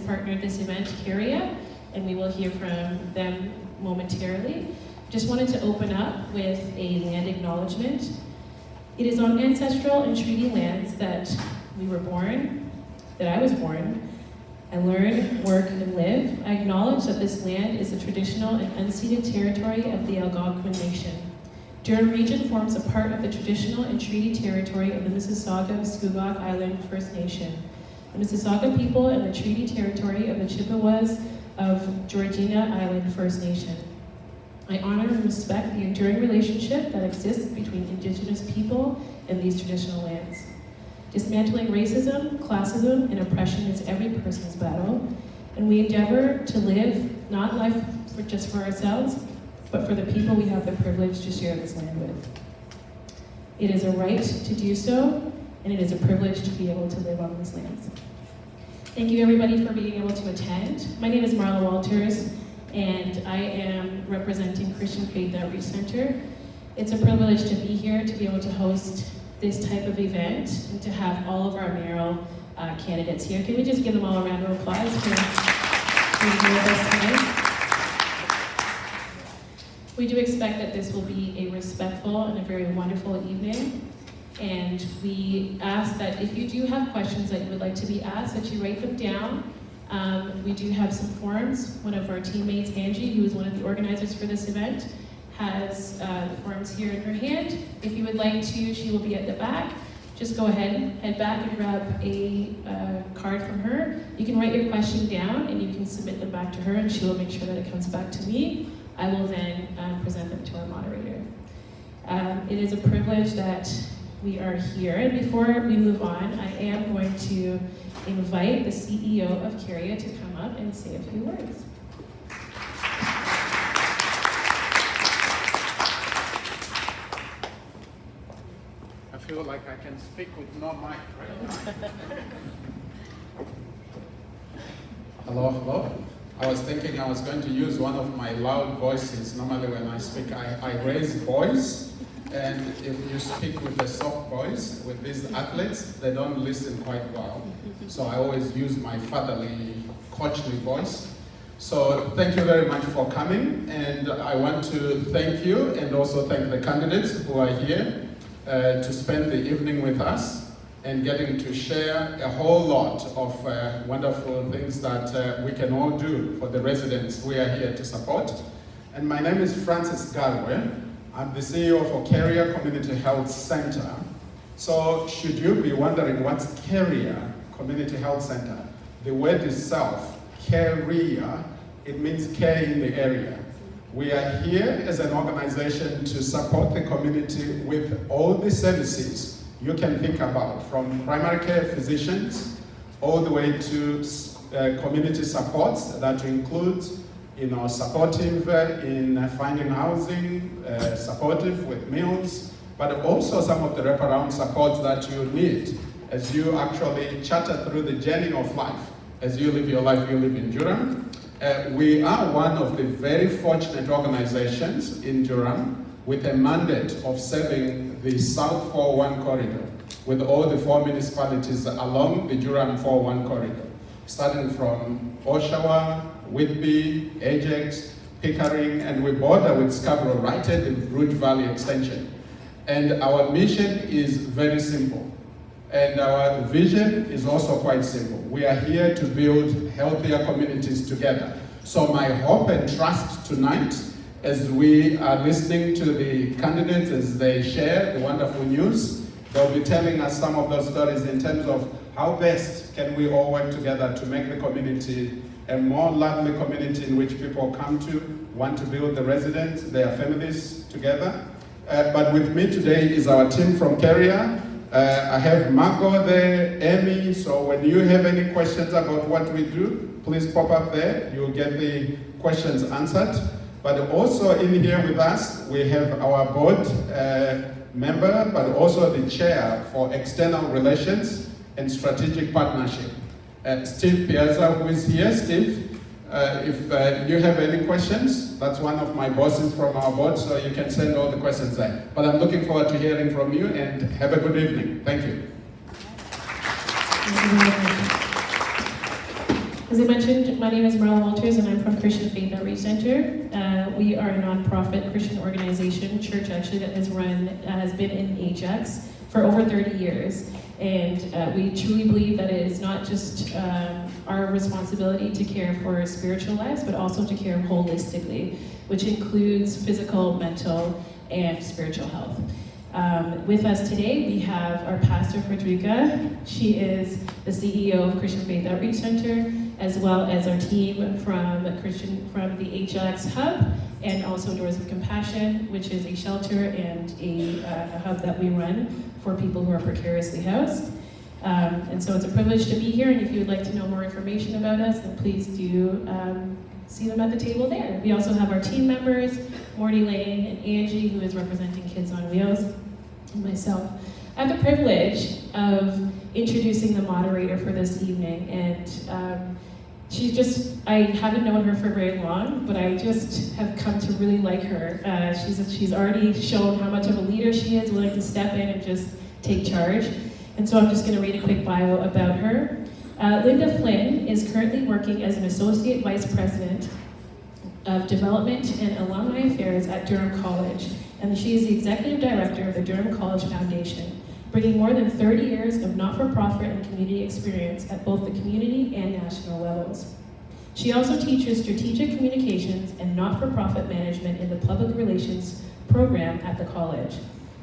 partner of this event, Caria, and we will hear from them momentarily. Just wanted to open up with a land acknowledgement. It is on ancestral and treaty lands that we were born, that I was born, and learn, work, and live. I acknowledge that this land is the traditional and unceded territory of the Algonquin Nation. Durham Region forms a part of the traditional and treaty territory of the Mississauga-Scugog Island First Nation, the Mississauga people, and the treaty territory of the Chippewas of Georgina Island First Nation. I honor and respect the enduring relationship that exists between Indigenous people and these traditional lands. Dismantling racism, classism, and oppression is every person's battle, and we endeavor to live not life just for ourselves, but for the people we have the privilege to share this land with. It is a right to do so, and it is a privilege to be able to live on these lands. Thank you everybody for being able to attend. My name is Marla Walters, and I am representing Christian Faith Outreach Center. It's a privilege to be here, to be able to host this type of event, and to have all of our mayoral candidates here. Can we just give them all a round of applause for being here with us tonight? We do expect that this will be a respectful and a very wonderful evening. And we ask that if you do have questions that you would like to be asked, that you write them down. We do have some forms. One of our teammates, Angie, who is one of the organizers for this event, has the forms here in her hand. If you would like to, she will be at the back. Just go ahead and head back and grab a card from her. You can write your question down and you can submit them back to her, and she will make sure that it comes back to me. I will then present them to our moderator. It is a privilege that we are here, and before we move on, I am going to invite the CEO of Caria to come up and say a few words. I feel like I can speak with no mic right now. Hello. I was thinking I was going to use one of my loud voices. Normally when I speak, I raise voice, and if you speak with the soft voice, with these athletes, they don't listen quite well. So I always use my fatherly, coachly voice. So thank you very much for coming, and I want to thank you and also thank the candidates who are here to spend the evening with us and getting to share a whole lot of wonderful things that we can all do for the residents we are here to support. And my name is Francis Galway. I'm the CEO of Caria Community Health Center. So should you be wondering what's Caria Community Health Center? The word itself, Caria, it means care in the area. We are here as an organization to support the community with all the services you can think about, from primary care physicians all the way to community supports that includes, supportive in finding housing, supportive with meals, but also some of the wraparound supports that you need as you actually chatter through the journey of life. As you live your life, you live in Durham. We are one of the very fortunate organizations in Durham with a mandate of serving the South 401 corridor with all the 4 municipalities along the Durham 401 corridor, starting from Oshawa, Whitby, Ajax, Pickering, and we border with Scarborough right at the Root Valley extension. And our mission is very simple. And our vision is also quite simple. We are here to build healthier communities together. So my hope and trust tonight, as we are listening to the candidates as they share the wonderful news, they'll be telling us some of those stories in terms of how best can we all work together to make the community a more lovely community in which people come to, want to build the residents, their families together. But with me today is our team from Caria. I have Margot there, Amy, so when you have any questions about what we do, please pop up there. You'll get the questions answered. But also in here with us, we have our board member, but also the chair for external relations and strategic partnership. Steve Piazza, who is here. Steve, if you have any questions, that's one of my bosses from our board, so you can send all the questions there. But I'm looking forward to hearing from you, and have a good evening. Thank you. As I mentioned, my name is Merle Walters and I'm from Christian Faith Outreach Center. We are a nonprofit Christian organization, church actually, that has been in Ajax for over 30 years. And we truly believe that it is not just our responsibility to care for spiritual lives, but also to care holistically, which includes physical, mental, and spiritual health. With us today, we have our pastor, Frederica. She is the CEO of Christian Faith Outreach Center, as well as our team from the Ajax Hub, and also Doors of Compassion, which is a shelter and a hub that we run for people who are precariously housed. And so it's a privilege to be here, and if you would like to know more information about us, then please do see them at the table there. We also have our team members, Morty Lane and Angie, who is representing Kids on Wheels, and myself. I have the privilege of introducing the moderator for this evening, and I haven't known her for very long, but I just have come to really like her. She's already shown how much of a leader she is, willing to step in and just take charge. And so I'm just gonna read a quick bio about her. Linda Flynn is currently working as an Associate Vice President of Development and Alumni Affairs at Durham College, and she is the Executive Director of the Durham College Foundation, bringing more than 30 years of not-for-profit and community experience at both the community and national levels. She also teaches strategic communications and not-for-profit management in the public relations program at the college.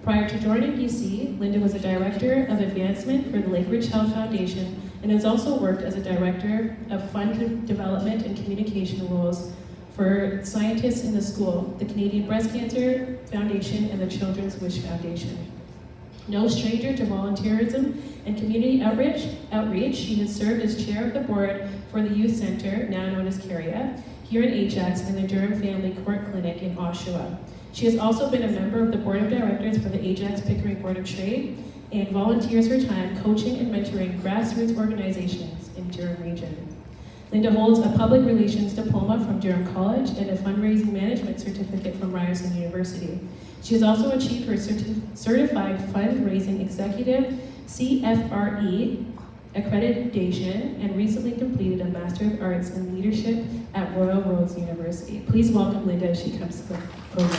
Prior to joining BC, Linda was a Director of Advancement for the Lakeridge Health Foundation and has also worked as a Director of Fund Development and Communication roles for scientists in the school, the Canadian Breast Cancer Foundation, and the Children's Wish Foundation. No stranger to volunteerism and community outreach, she has served as chair of the board for the Youth Center, now known as CARIA, here in Ajax and the Durham Family Court Clinic in Oshawa. She has also been a member of the board of directors for the Ajax Pickering Board of Trade and volunteers her time coaching and mentoring grassroots organizations in Durham region. Linda holds a public relations diploma from Durham College and a fundraising management certificate from Ryerson University. She has also achieved her certified fundraising executive CFRE accreditation and recently completed a Master of Arts in Leadership at Royal Roads University. Please welcome Linda as she comes to the program.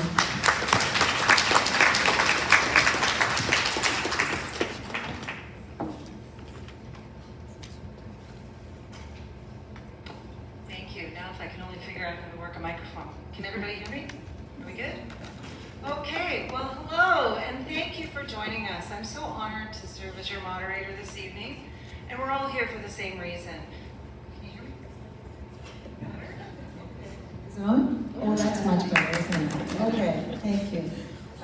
Thank you. Now if I can only figure out how to work a microphone. Can everybody hear me? Are we good? Okay, well hello, and thank you for joining us. I'm so honored to serve as your moderator this evening, and we're all here for the same reason. Can you hear me? Is it on? Oh, that's much better, isn't it? Okay, thank you.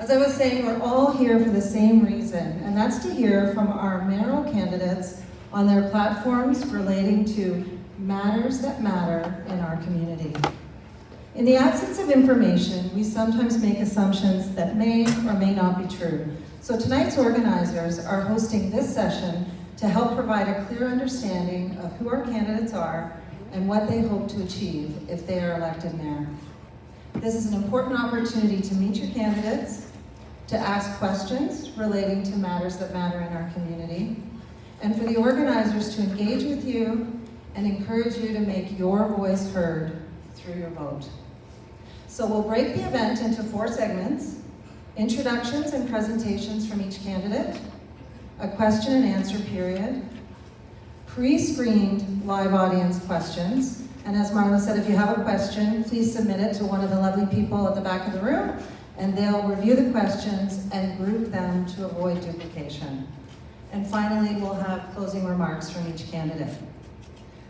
As I was saying, we're all here for the same reason, and that's to hear from our mayoral candidates on their platforms relating to matters that matter in our community. In the absence of information, we sometimes make assumptions that may or may not be true. So tonight's organizers are hosting this session to help provide a clear understanding of who our candidates are and what they hope to achieve if they are elected mayor. This is an important opportunity to meet your candidates, to ask questions relating to matters that matter in our community, and for the organizers to engage with you and encourage you to make your voice heard through your vote. So we'll break the event into 4 segments: introductions and presentations from each candidate, a question and answer period, pre-screened live audience questions, and as Marla said, if you have a question, please submit it to one of the lovely people at the back of the room, and they'll review the questions and group them to avoid duplication. And finally, we'll have closing remarks from each candidate.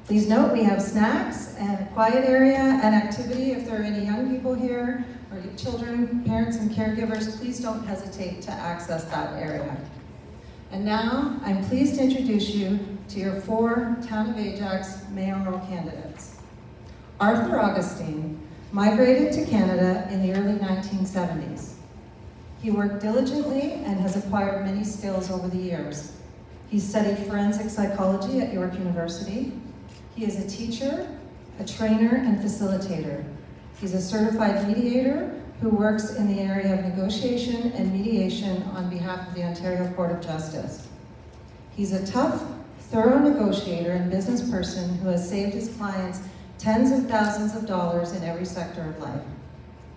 Please note we have snacks and a quiet area and activity. If there are any young people here, or children, parents, and caregivers, please don't hesitate to access that area. And now, I'm pleased to introduce you to your 4 Town of Ajax mayoral candidates. Arthur Augustine migrated to Canada in the early 1970s. He worked diligently and has acquired many skills over the years. He studied forensic psychology at York University. He is a teacher, a trainer, and facilitator. He's a certified mediator who works in the area of negotiation and mediation on behalf of the Ontario Court of Justice. He's a tough, thorough negotiator and business person who has saved his clients tens of thousands of dollars in every sector of life.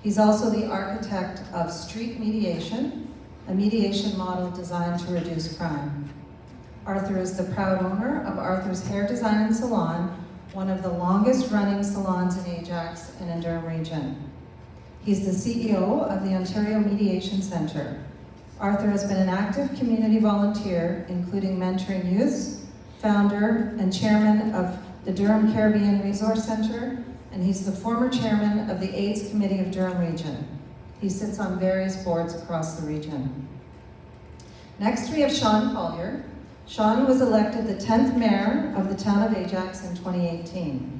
He's also the architect of Street Mediation, a mediation model designed to reduce crime. Arthur is the proud owner of Arthur's Hair Design and Salon, one of the longest running salons in Ajax and in Durham Region. He's the CEO of the Ontario Mediation Centre. Arthur has been an active community volunteer, including mentoring youths, founder and chairman of the Durham Caribbean Resource Centre, and he's the former chairman of the AIDS Committee of Durham Region. He sits on various boards across the region. Next, we have Sean Collier. Sean was elected the 10th mayor of the town of Ajax in 2018.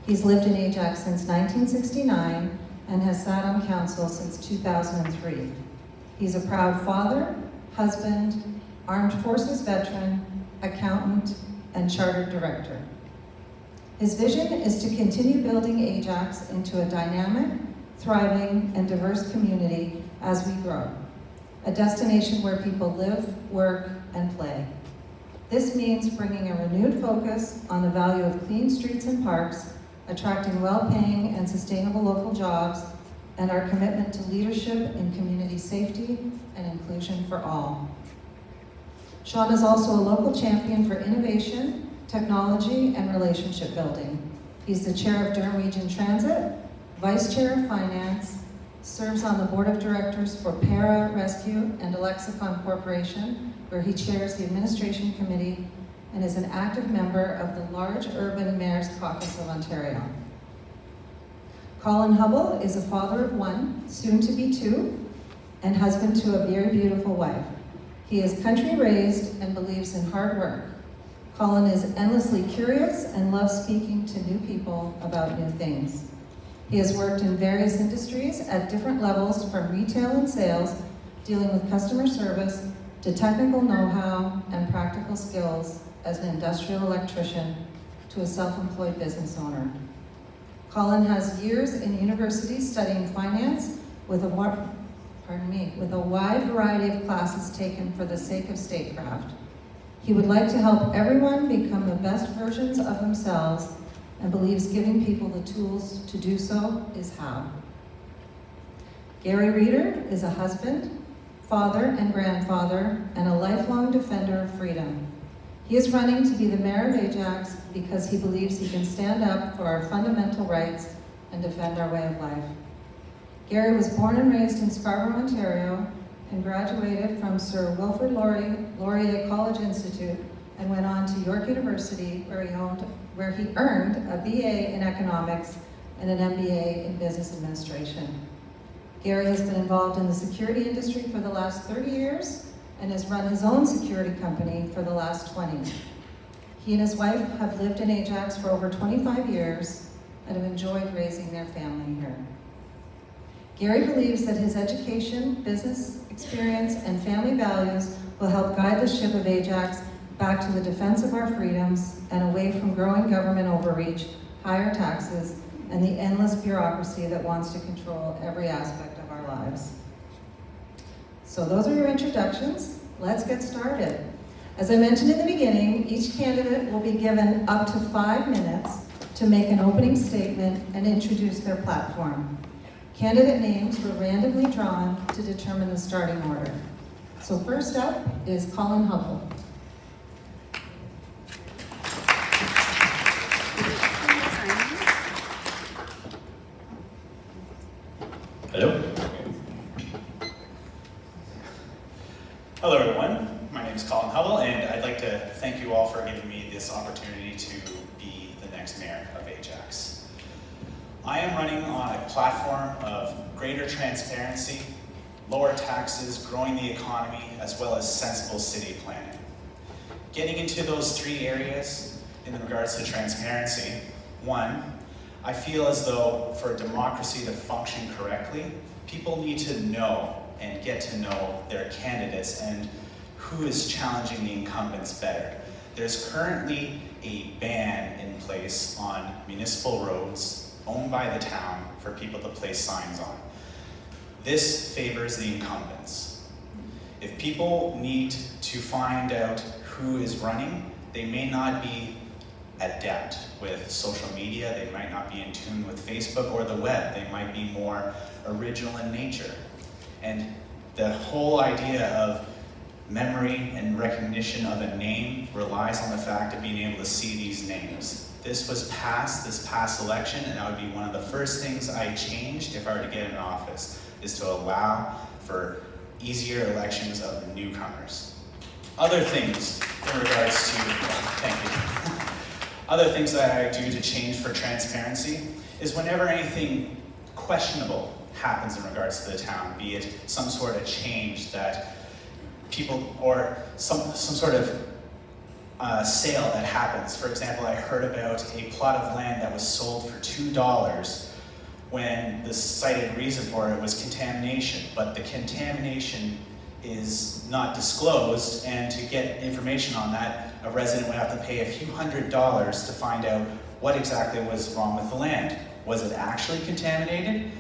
He's lived in Ajax since 1969 and has sat on council since 2003. He's a proud father, husband, armed forces veteran, accountant, and chartered director. His vision is to continue building Ajax into a dynamic, thriving, and diverse community as we grow, a destination where people live, work, and play. This means bringing a renewed focus on the value of clean streets and parks, attracting well-paying and sustainable local jobs, and our commitment to leadership in community safety and inclusion for all. Sean is also a local champion for innovation, technology, and relationship building. He's the chair of Durham Region Transit, vice chair of finance, serves on the board of directors for Para Rescue and Alexicon Corporation, where he chairs the administration committee, and is an active member of the Large Urban Mayors Caucus of Ontario. Colin Hubble is a father of one, soon to be two, and husband to a very beautiful wife. He is country raised and believes in hard work. Colin is endlessly curious and loves speaking to new people about new things. He has worked in various industries at different levels, from retail and sales, dealing with customer service, to technical know-how and practical skills as an industrial electrician, to a self-employed business owner. Colin has years in university studying finance with a wide variety of classes taken for the sake of statecraft. He would like to help everyone become the best versions of themselves and believes giving people the tools to do so is how. Gary Reeder is a husband, father and grandfather, and a lifelong defender of freedom. He is running to be the mayor of Ajax because he believes he can stand up for our fundamental rights and defend our way of life. Gary was born and raised in Scarborough, Ontario, and graduated from Sir Wilfrid Laurier College Institute and went on to York University, where he earned a BA in economics and an MBA in business administration. Gary has been involved in the security industry for the last 30 years and has run his own security company for the last 20. He and his wife have lived in Ajax for over 25 years and have enjoyed raising their family here. Gary believes that his education, business experience, and family values will help guide the ship of Ajax back to the defense of our freedoms and away from growing government overreach, higher taxes, and the endless bureaucracy that wants to control every aspect of our lives. So those are your introductions. Let's get started. As I mentioned in the beginning, each candidate will be given up to 5 minutes to make an opening statement and introduce their platform. Candidate names were randomly drawn to determine the starting order. So first up is Colin Hubble. Hello. Hello everyone, my name is Colin Hubble and I'd like to thank you all for giving me this opportunity to be the next mayor of Ajax. I am running on a platform of greater transparency, lower taxes, growing the economy, as well as sensible city planning. Getting into those 3 areas in regards to transparency, 1, I feel as though for a democracy to function correctly, people need to know and get to know their candidates and who is challenging the incumbents better. There's currently a ban in place on municipal roads owned by the town for people to place signs on. This favors the incumbents. If people need to find out who is running, They may not be adept with social media, they might not be in tune with Facebook or the web, they might be more original in nature. And the whole idea of memory and recognition of a name relies on the fact of being able to see these names. This was passed this past election, and that would be one of the first things I changed if I were to get in office, is to allow for easier elections of newcomers. Other things in regards to, thank you. Other things that I do to change for transparency is whenever anything questionable happens in regards to the town, be it some sort of change that people, or some sort of sale that happens. For example, I heard about a plot of land that was sold for $2 when the cited reason for it was contamination, but the contamination is not disclosed, and to get information on that, a resident would have to pay a few $100s to find out what exactly was wrong with the land. Was it actually contaminated?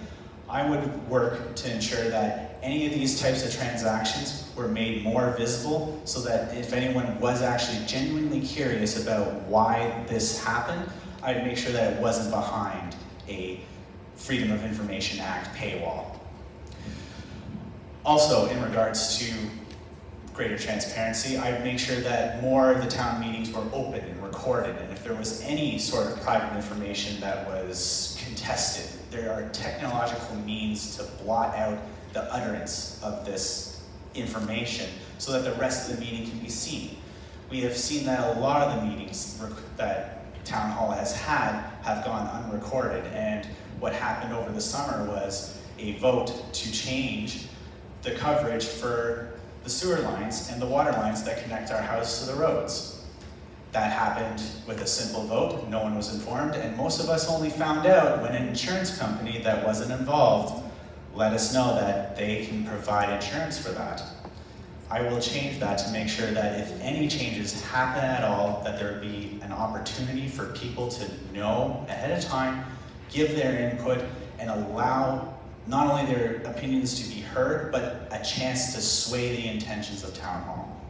I would work to ensure that any of these types of transactions were made more visible, so that if anyone was actually genuinely curious about why this happened, I'd make sure that it wasn't behind a Freedom of Information Act paywall. Also, in regards to greater transparency, I'd make sure that more of the town meetings were open and recorded, and if there was any sort of private information that was contested, there are technological means to blot out the utterance of this information so that the rest of the meeting can be seen. We have seen that a lot of the meetings that Town Hall has had have gone unrecorded, and what happened over the summer was a vote to change the coverage for the sewer lines and the water lines that connect our house to the roads. That happened with a simple vote, no one was informed, and most of us only found out when an insurance company that wasn't involved let us know that they can provide insurance for that. I will change that to make sure that if any changes happen at all, that there be an opportunity for people to know ahead of time, give their input, and allow not only their opinions to be heard, but a chance to sway the intentions of Town Hall.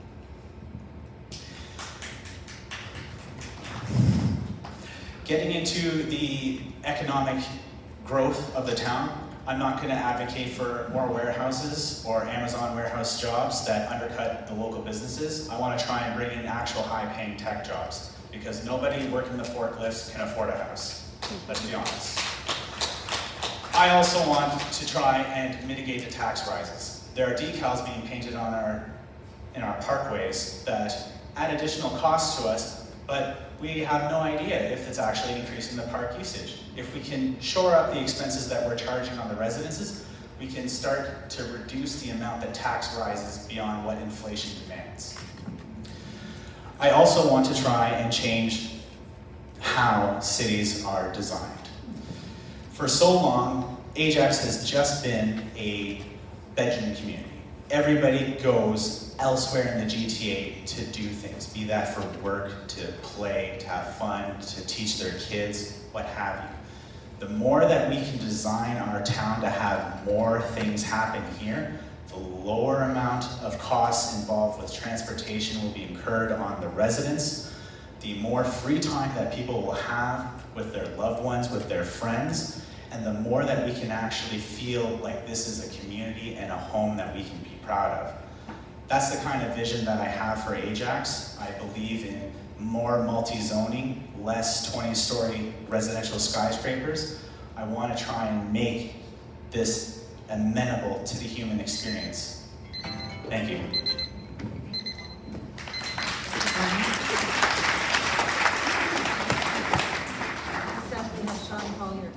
Getting into the economic growth of the town, I'm not going to advocate for more warehouses or Amazon warehouse jobs that undercut the local businesses. I want to try and bring in actual high-paying tech jobs, because nobody working the forklifts can afford a house. Let's be honest. I also want to try and mitigate the tax rises. There are decals being painted on in our parkways that add additional costs to us, but we have no idea if it's actually increasing the park usage. If we can shore up the expenses that we're charging on the residences, we can start to reduce the amount that tax rises beyond what inflation demands. I also want to try and change how cities are designed. For so long, Ajax has just been a bedroom community. Everybody goes elsewhere in the GTA to do things, be that for work, to play, to have fun, to teach their kids, what have you. The more that we can design our town to have more things happen here, the lower amount of costs involved with transportation will be incurred on the residents, the more free time that people will have with their loved ones, with their friends, and the more that we can actually feel like this is a community and a home that we can be proud of. That's the kind of vision that I have for Ajax. I believe in more multi-zoning, less 20-story residential skyscrapers. I want to try and make this amenable to the human experience. Thank you. Next up, we have Sean Collier.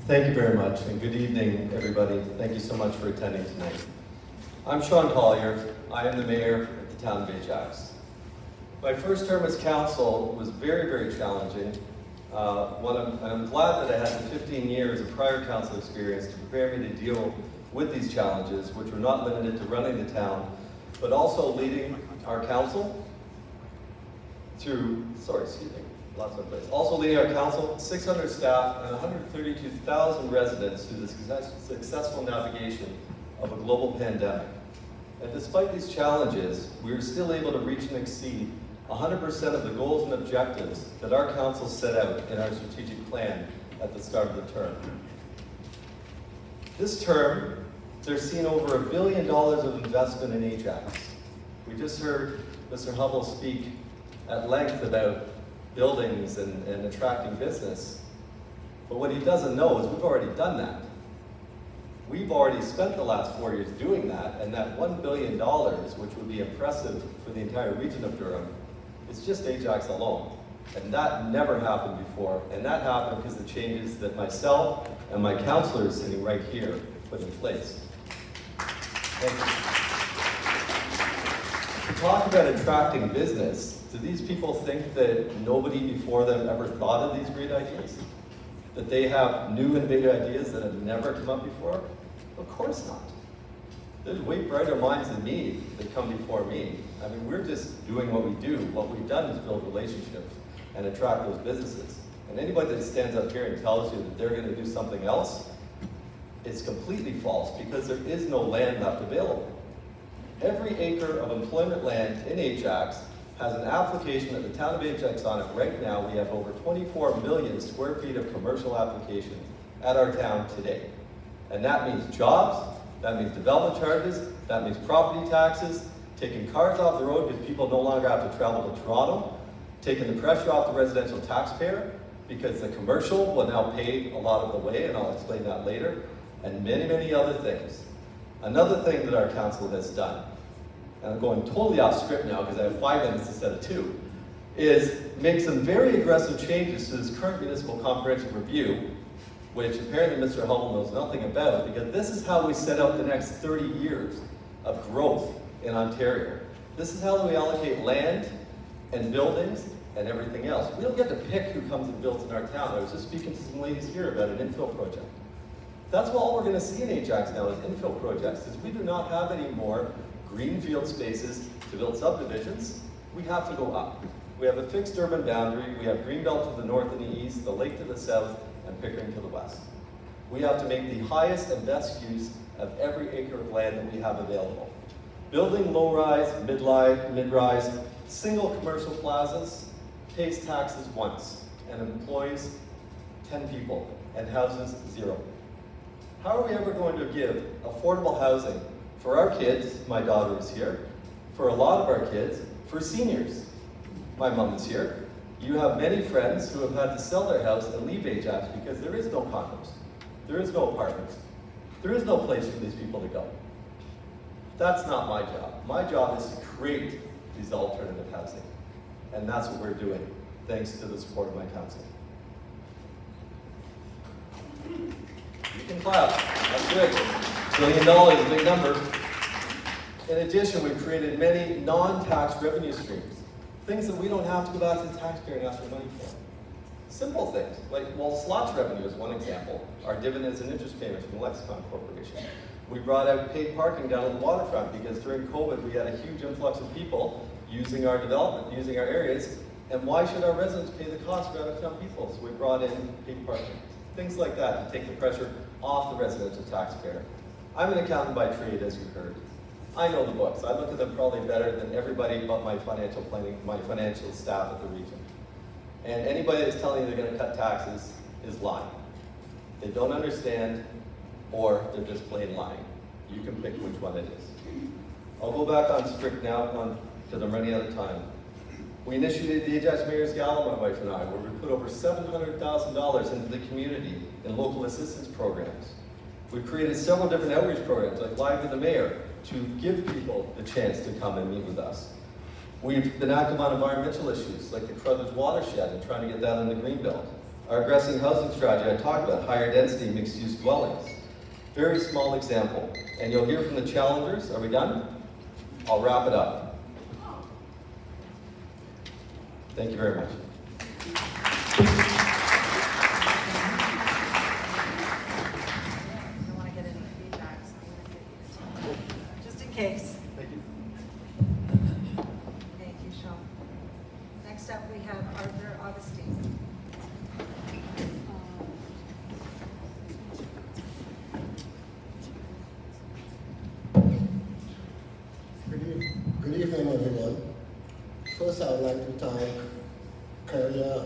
Thank you very much, and good evening, everybody. Thank you so much for attending tonight. I'm Sean Collier. I am the mayor of the town of Ajax. My first term as council was very, very challenging. I'm glad that I had the 15 years of prior council experience to prepare me to deal with these challenges, which were not limited to running the town, but also leading our council through, lost my place. Also leading our council, 600 staff and 132,000 residents through the successful navigation of a global pandemic. And despite these challenges, we were still able to reach and exceed 100% of the goals and objectives that our council set out in our strategic plan at the start of the term. This term, they're seeing over $1 billion of investment in Ajax. We just heard Mr. Hubble speak at length about buildings and attracting business. But what he doesn't know is we've already done that. We've already spent the last 4 years doing that, and that $1 billion, which would be impressive for the entire region of Durham, is just Ajax alone. And that never happened before, and that happened because of the changes that myself and my councilors sitting right here put in place. Thank you. To talk about attracting business, do these people think that nobody before them ever thought of these great ideas? That they have new innovative ideas that have never come up before? Of course not. There's way brighter minds than me that come before me. I mean, we're just doing what we do. What we've done is build relationships and attract those businesses. And anybody that stands up here and tells you that they're going to do something else, it's completely false because there is no land left available. Every acre of employment land in Ajax has an application at the town of Ajax on it. Right now, we have over 24 million square feet of commercial applications at our town today. And that means jobs, that means development charges, that means property taxes, taking cars off the road because people no longer have to travel to Toronto, taking the pressure off the residential taxpayer because the commercial will now pay a lot of the way, and I'll explain that later, and many, many other things. Another thing that our council has done, and I'm going totally off script now because I have 5 minutes instead of 2, is make some very aggressive changes to this current municipal comprehensive review, which apparently Mr. Hubble knows nothing about, because this is how we set up the next 30 years of growth in Ontario. This is how we allocate land and buildings and everything else. We don't get to pick who comes and builds in our town. I was just speaking to some ladies here about an infill project. That's all we're going to see in Ajax now is infill projects, is we do not have any more greenfield spaces to build subdivisions. We have to go up. We have a fixed urban boundary. We have Greenbelt to the north and the east, the lake to the south, and Pickering to the west. We have to make the highest and best use of every acre of land that we have available. Building low-rise, mid-rise, single commercial plazas pays taxes once and employs 10 people and houses 0. How are we ever going to give affordable housing for our kids? My daughter is here. For a lot of our kids, for seniors. My mom is here. You have many friends who have had to sell their house and leave Ajax because there is no condos. There is no apartments. There is no place for these people to go. That's not my job. My job is to create these alternative housing. And that's what we're doing, thanks to the support of my council. You can clap, that's good. $1 billion, a big number. In addition, we've created many non-tax revenue streams. Things that we don't have to go back to the taxpayer and ask for money for. Simple things, like, well, slots revenue is one example. Our dividends and interest payments from Lexicon Corporation. We brought out paid parking down at the waterfront because during COVID we had a huge influx of people using our development, using our areas, and why should our residents pay the cost for out-of-town people? So we brought in paid parking. Things like that to take the pressure off the residential taxpayer. I'm an accountant by trade, as you heard. I know the books. I look at them probably better than everybody but my financial planning, my financial staff at the region. And anybody that's telling you they're going to cut taxes is lying. They don't understand, or they're just plain lying. You can pick which one it is. I'll go back on script now because I'm running out of time. We initiated the Ajax Mayor's Gala, my wife and I, where we put over $700,000 into the community in local assistance programs. We've created several different outreach programs, like Live with the Mayor, to give people the chance to come and meet with us. We've been active on environmental issues, like the Crothers watershed and trying to get that on the Greenbelt. Our aggressive housing strategy I talked about, higher density mixed-use dwellings. Very small example. And you'll hear from the challengers. Are we done? I'll wrap it up. Thank you very much. I don't want to get any feedback, so I'm going to give you the time. Just in case. Thank you. Carrier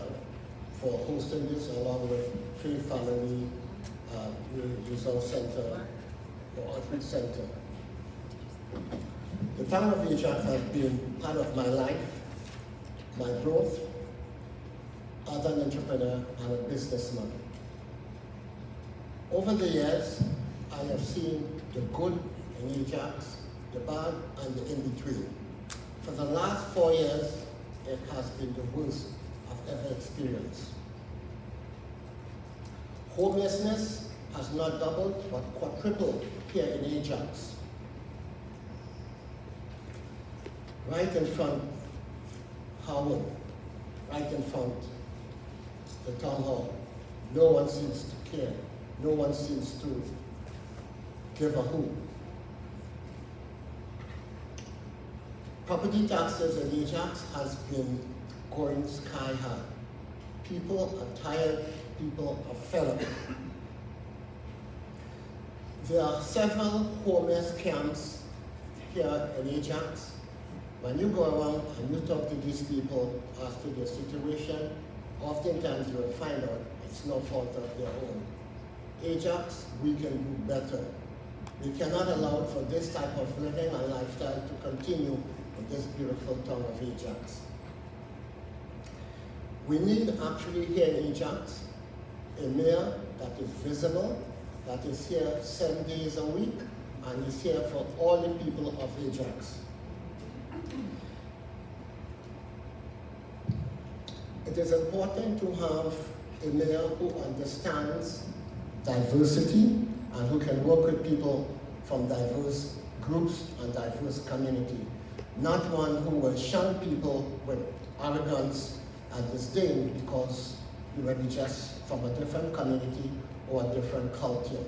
for hosting this, along with Free Family Resource Center, or Outreach Center. The town of Ajax has been part of my life, my growth as an entrepreneur and a businessman. Over the years, I have seen the good in Ajax, the bad, and the in-between. For the last 4 years, it has been the worst I've ever experienced. Homelessness has not doubled, but quadrupled here in Ajax. Right in front, Howard, right in front, the town hall. No one seems to care. No one seems to give a hoot. Property taxes in Ajax has been going sky high. People are tired, people are fed up. There are several homeless camps here in Ajax. When you go around and you talk to these people as to their situation, oftentimes you will find out it's no fault of their own. Ajax, we can do better. We cannot allow for this type of living and lifestyle to continue in this beautiful town of Ajax. We need actually here in Ajax a mayor that is visible, that is here 7 days a week, and is here for all the people of Ajax. It is important to have a mayor who understands diversity and who can work with people from diverse groups and diverse community. Not one who will shun people with arrogance and disdain because you may be just from a different community or a different culture.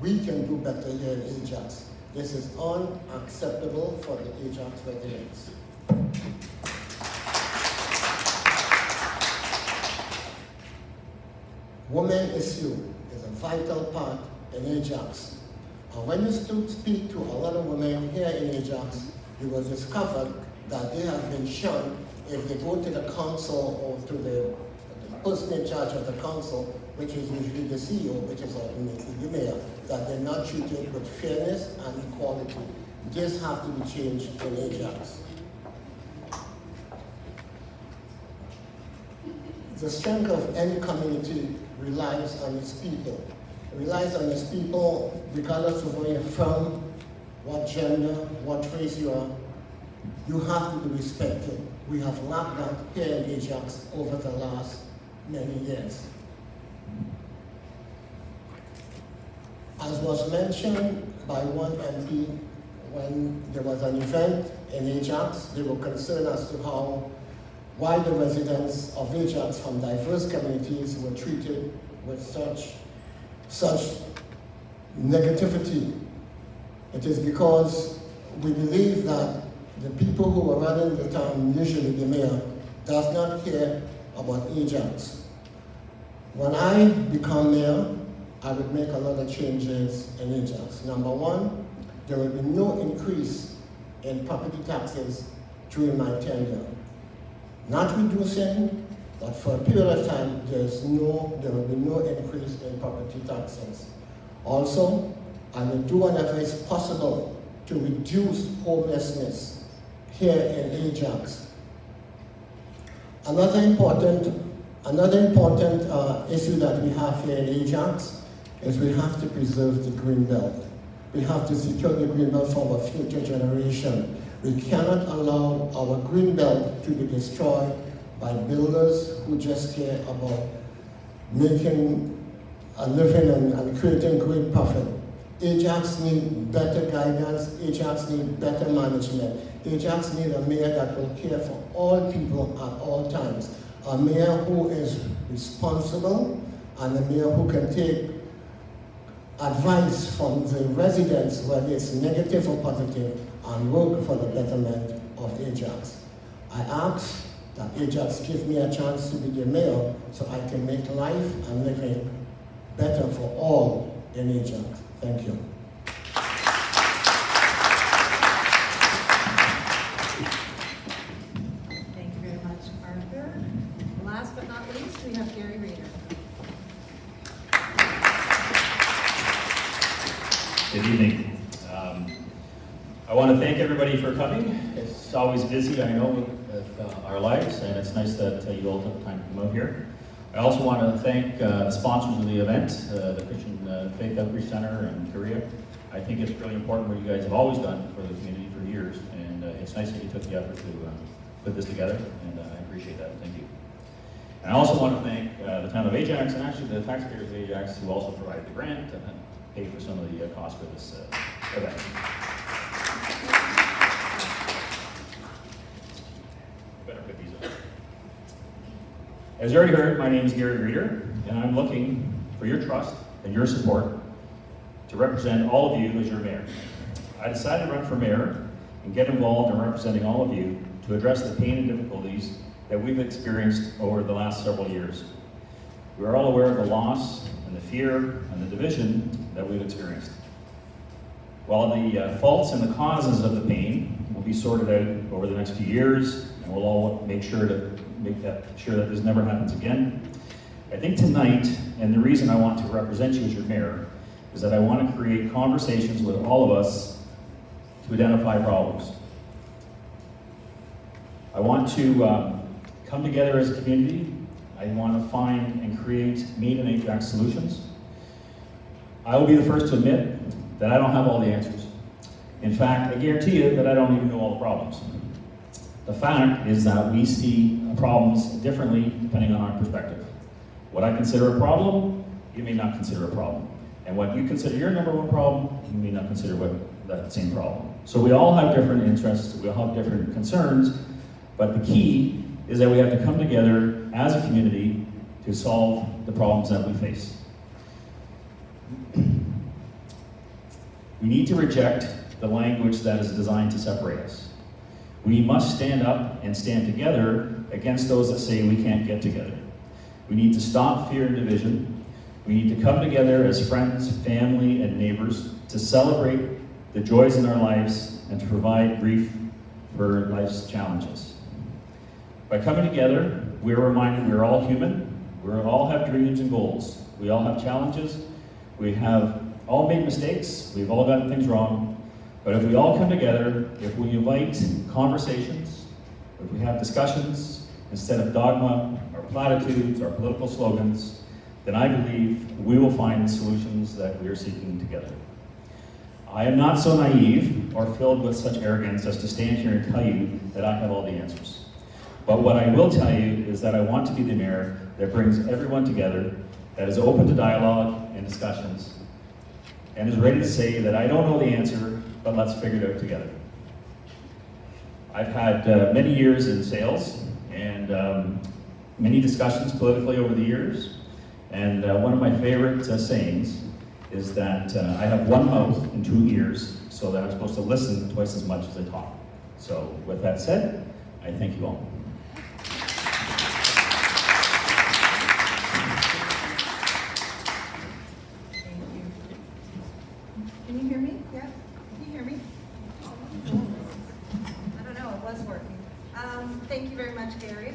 We can do better here in Ajax. This is unacceptable for the Ajax residents. Women issue is a vital part in Ajax. And when you speak to a lot of women here in Ajax, you will discover that they have been shunned if they go to the council or to the person in charge of the council, which is usually the CEO, which is ultimately the mayor, that they're not treated with fairness and equality. This has to be changed in Ajax. The strength of any community relies on its people. It relies on its people regardless of where you're from, what gender, what race you are. You have to be respected. We have lacked that here in Ajax over the last many years. As was mentioned by one MP, when there was an event in Ajax, they were concerned as to why the residents of Ajax from diverse communities were treated with such negativity. It is because we believe that the people who are running the town, usually the mayor, does not care about Ajax. When I become mayor, I would make a lot of changes in Ajax. Number one, there will be no increase in property taxes during my tenure. Not reducing, but for a period of time, there will be no increase in property taxes. Also, I will do whatever is possible to reduce homelessness here in Ajax. Another important issue that we have here in Ajax is we have to preserve the green belt. We have to secure the green belt for our future generation. We cannot allow our green belt to be destroyed by builders who just care about making a living and creating great profit. Ajax need better guidance, Ajax need better management. Ajax need a mayor that will care for all people at all times. A mayor who is responsible and a mayor who can take advice from the residents, whether it's negative or positive, and work for the betterment of Ajax. I ask that Ajax give me a chance to be the mayor so I can make life and living better for all in Ajax. Thank you. Thank you very much, Arthur. we have Gary Reeder. Good evening. I want to thank everybody for coming. It's always busy, I know, with our lives, and it's nice that you all took the time to come out here. I also want to thank the sponsors of the event, the Christian Faith Outreach Center and Korea. I think it's really important what you guys have always done for the community for years, and it's nice that you took the effort to put this together, and I appreciate that. Thank you. And I also want to thank the town of Ajax, and actually the taxpayers of Ajax, who also provided the grant and paid for some of the costs for this event. Better put these up. As you already heard, my name is Gary Reeder, and I'm looking for your trust and your support to represent all of you as your mayor. I decided to run for mayor and get involved in representing all of you to address the pain and difficulties that we've experienced over the last several years. We are all aware of the loss and the fear and the division that we've experienced. While the faults and the causes of the pain will be sorted out over the next few years, and we'll all make sure that this never happens again, I think tonight, and the reason I want to represent you as your mayor, is that I want to create conversations with all of us to identify problems. I want to come together as a community. I want to find and create made in Ajax solutions. I will be the first to admit that I don't have all the answers. In fact, I guarantee you that I don't even know all the problems. The fact is that we see problems differently depending on our perspective. What I consider a problem, you may not consider a problem. And what you consider your number one problem, you may not consider that same problem. So we all have different interests, we all have different concerns, but the key is that we have to come together as a community to solve the problems that we face. We need to reject the language that is designed to separate us. We must stand up and stand together against those that say we can't get together. We need to stop fear and division. We need to come together as friends, family, and neighbors to celebrate the joys in our lives and to provide grief for life's challenges. By coming together, we're reminded we're all human, we all have dreams and goals, we all have challenges, we have all made mistakes, we've all gotten things wrong, but if we all come together, if we invite conversations, if we have discussions, instead of dogma, or platitudes, or political slogans, then I believe we will find the solutions that we are seeking together. I am not so naive or filled with such arrogance as to stand here and tell you that I have all the answers. But what I will tell you is that I want to be the mayor that brings everyone together, that is open to dialogue and discussions, and is ready to say that I don't know the answer, but let's figure it out together. I've had many years in sales and many discussions politically over the years. And one of my favorite sayings is that I have one mouth and two ears, so that I'm supposed to listen twice as much as I talk. So with that said, I thank you all. Thank you. Can you hear me? Yeah? Can you hear me? I don't know, it was working. Thank you very much, Gary.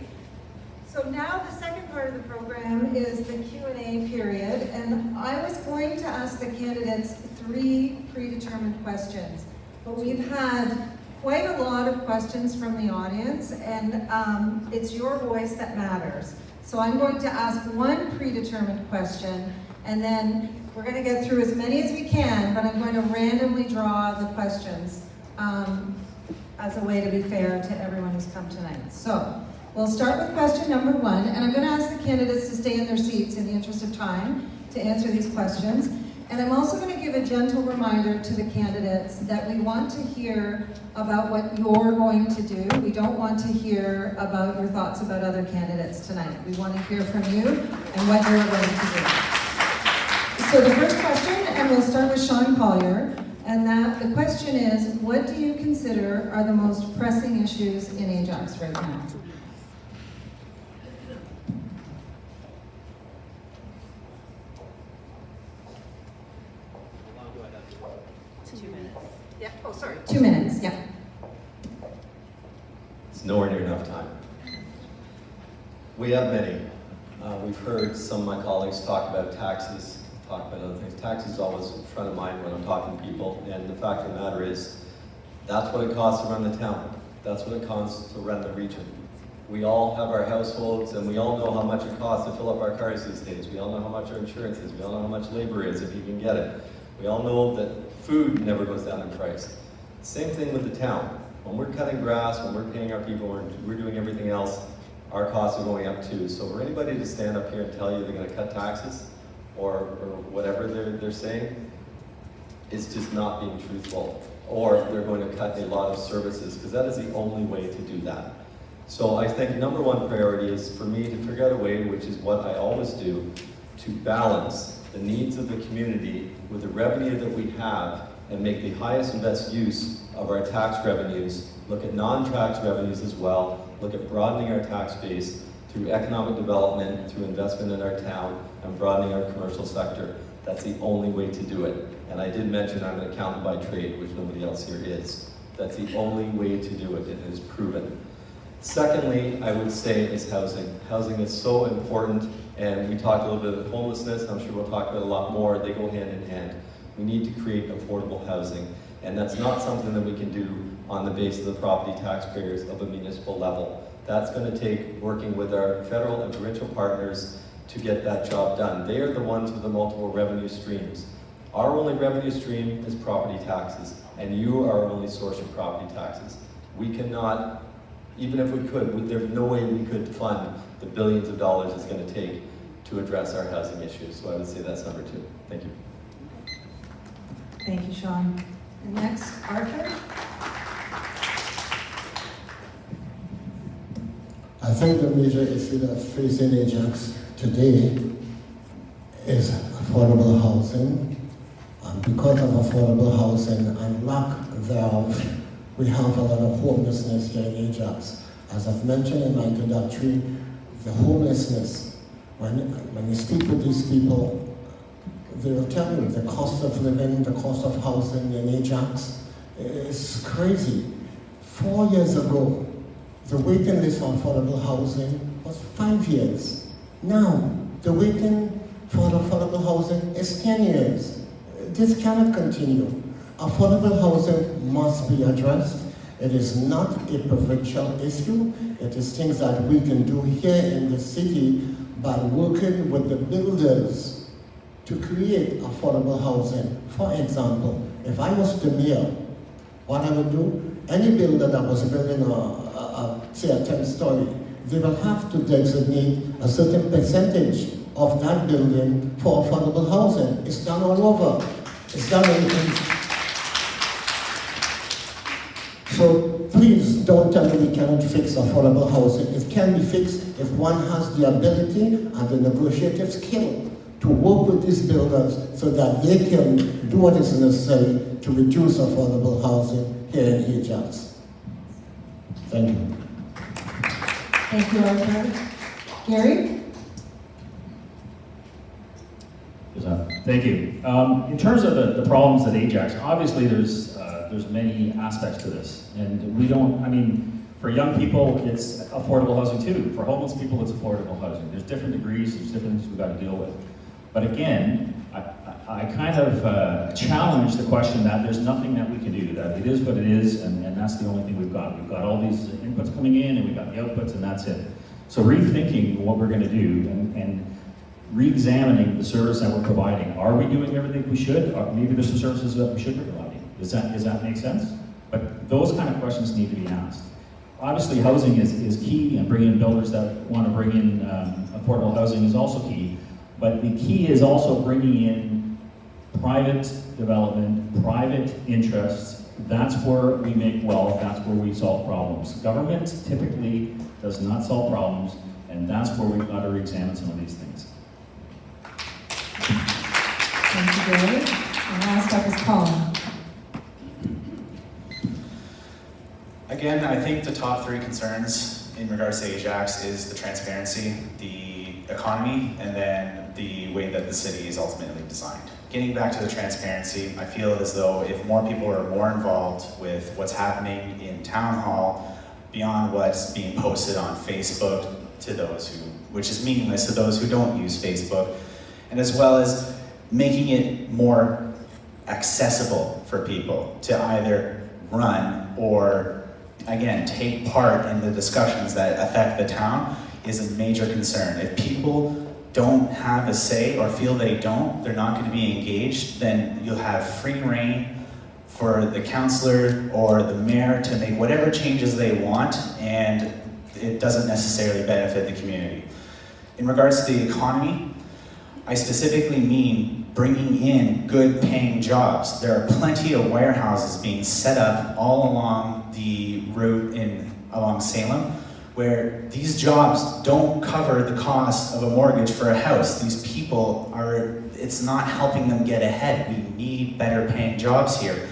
So now the second part of the program is the Q&A period, and I was going to ask the candidates 3 predetermined questions, but we've had quite a lot of questions from the audience, and it's your voice that matters. So I'm going to ask 1 predetermined question, and then we're going to get through as many as we can, but I'm going to randomly draw the questions as a way to be fair to everyone who's come tonight. So we'll start with question number 1, and I'm going to ask the candidates to stay in their seats in the interest of time to answer these questions. And I'm also going to give a gentle reminder to the candidates that we want to hear about what you're going to do. We don't want to hear about your thoughts about other candidates tonight. We want to hear from you and what you're going to do. So the first question, and we'll start with Sean Collier, and the question is, what do you consider are the most pressing issues in Ajax right now? Yeah, oh, sorry. 2 minutes, yeah. It's nowhere near enough time. We have many. We've heard some of my colleagues talk about taxes, talk about other things. Taxes is always front of mind when I'm talking to people, and the fact of the matter is, that's what it costs to run the town. That's what it costs to run the region. We all have our households, and we all know how much it costs to fill up our cars these days. We all know how much our insurance is. We all know how much labor is, if you can get it. We all know that food never goes down in price. Same thing with the town. When we're cutting grass, when we're paying our people, we're doing everything else, our costs are going up too. So for anybody to stand up here and tell you they're going to cut taxes, or whatever they're saying, is just not being truthful. Or they're going to cut a lot of services, because that is the only way to do that. So I think number one priority is for me to figure out a way, which is what I always do, to balance the needs of the community with the revenue that we have and make the highest and best use of our tax revenues, look at non-tax revenues as well, look at broadening our tax base through economic development, through investment in our town, and broadening our commercial sector. That's the only way to do it. And I did mention I'm an accountant by trade, which nobody else here is. That's the only way to do it, and it is proven. Secondly, I would say is housing. Housing is so important, and we talked a little bit about homelessness. I'm sure we'll talk about it a lot more. They go hand in hand. We need to create affordable housing, and that's not something that we can do on the base of the property taxpayers of a municipal level. That's going to take working with our federal and provincial partners to get that job done. They are the ones with the multiple revenue streams. Our only revenue stream is property taxes, and you are our only source of property taxes. We cannot, even if we could, there's no way we could fund the billions of dollars it's going to take to address our housing issues. So I would say that's number two. Thank you. Thank you, Sean. And next, Arthur. I think the major issue that's facing Ajax today is affordable housing. And because of affordable housing and lack thereof, we have a lot of homelessness here in Ajax. As I've mentioned in my introductory, the homelessness, when you speak with these people, they will tell you the cost of living, the cost of housing in Ajax is crazy. 4 years ago, the waiting list for affordable housing was 5 years. Now, the waiting for affordable housing is 10 years. This cannot continue. Affordable housing must be addressed. It is not a provincial issue. It is things that we can do here in the city by working with the builders to create affordable housing. For example, if I was the mayor, what I would do, any builder that was building say a 10-story, they will have to designate a certain percentage of that building for affordable housing. It's done all over. It's done in. So please don't tell me we cannot fix affordable housing. It can be fixed if one has the ability and the negotiative skill to work with these builders so that they can do what is necessary to reduce affordable housing here in Ajax. Thank you. Thank you, Arthur. Gary? Thank you. In terms of the problems at Ajax, obviously there's many aspects to this, and we don't. I mean, for young people, it's affordable housing too. For homeless people, it's affordable housing. There's different degrees. There's different things we've got to deal with. But again, I kind of challenge the question that there's nothing that we can do. That it is what it is, and that's the only thing we've got. We've got all these inputs coming in, and we've got the outputs, and that's it. So rethinking what we're going to do and re-examining the service that we're providing. Are we doing everything we should? Or maybe there's some services that we should be providing. Does that make sense? But those kind of questions need to be asked. Obviously, housing is key, and bringing in builders that want to bring in affordable housing is also key. But the key is also bringing in private development, private interests. That's where we make wealth. That's where we solve problems. Government typically does not solve problems, and that's where we've got to re-examine some of these things. Thank you, Gary. And last up is Colin. Again, I think the top three concerns in regards to Ajax is the transparency, the economy, and then the way that the city is ultimately designed. Getting back to the transparency, I feel as though if more people are more involved with what's happening in town hall, beyond what's being posted on Facebook, to those who, which is meaningless to those who don't use Facebook, and as well as making it more accessible for people to either run or, again, take part in the discussions that affect the town is a major concern. If people don't have a say or feel they're not going to be engaged, then you'll have free reign for the councillor or the mayor to make whatever changes they want, and it doesn't necessarily benefit the community. In regards to the economy, I specifically mean bringing in good paying jobs. There are plenty of warehouses being set up all along the route along Salem, where these jobs don't cover the cost of a mortgage for a house. These people it's not helping them get ahead. We need better paying jobs here.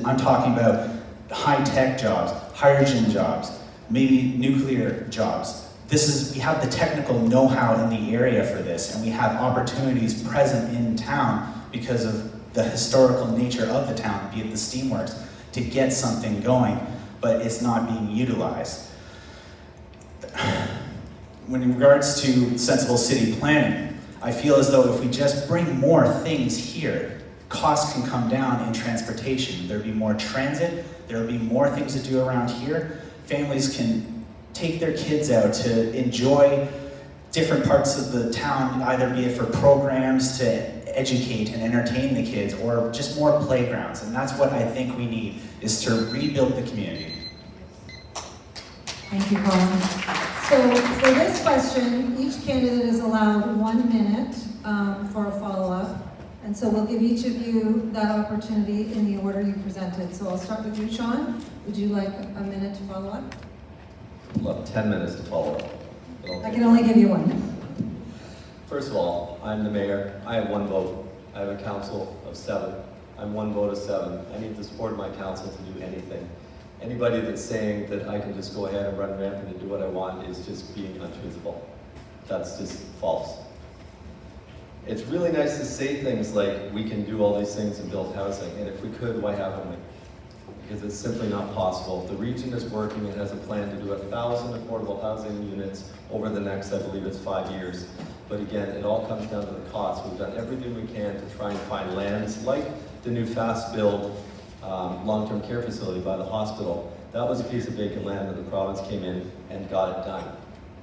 I'm talking about high-tech jobs, hydrogen jobs, maybe nuclear jobs. We have the technical know-how in the area for this, and we have opportunities present in town because of the historical nature of the town, be it the steamworks, to get something going, but it's not being utilized. When in regards to sensible city planning, I feel as though if we just bring more things here, costs can come down in transportation. There'll be more transit, there'll be more things to do around here. Families can take their kids out to enjoy different parts of the town, either be it for programs to educate and entertain the kids, or just more playgrounds. And that's what I think we need, is to rebuild the community. Thank you, Colin. So for this question, each candidate is allowed 1 minute for a follow-up. And so we'll give each of you that opportunity in the order you presented. So I'll start with you, Sean. Would you like a minute to follow up? I'll have 10 minutes to follow up. I can only give you one. First of all, I'm the mayor. I have 1 vote. I have a council of 7. I'm 1 vote of 7. I need the support of my council to do anything. Anybody that's saying that I can just go ahead and run rampant and do what I want is just being untruthful. That's just false. It's really nice to say things like, we can do all these things and build housing, and if we could, why haven't we? Because it's simply not possible. The region is working and has a plan to do 1,000 affordable housing units over the next, I believe it's 5 years. But again, it all comes down to the cost. We've done everything we can to try and find lands like the new fast build long-term care facility by the hospital. That was a piece of vacant land that the province came in and got it done.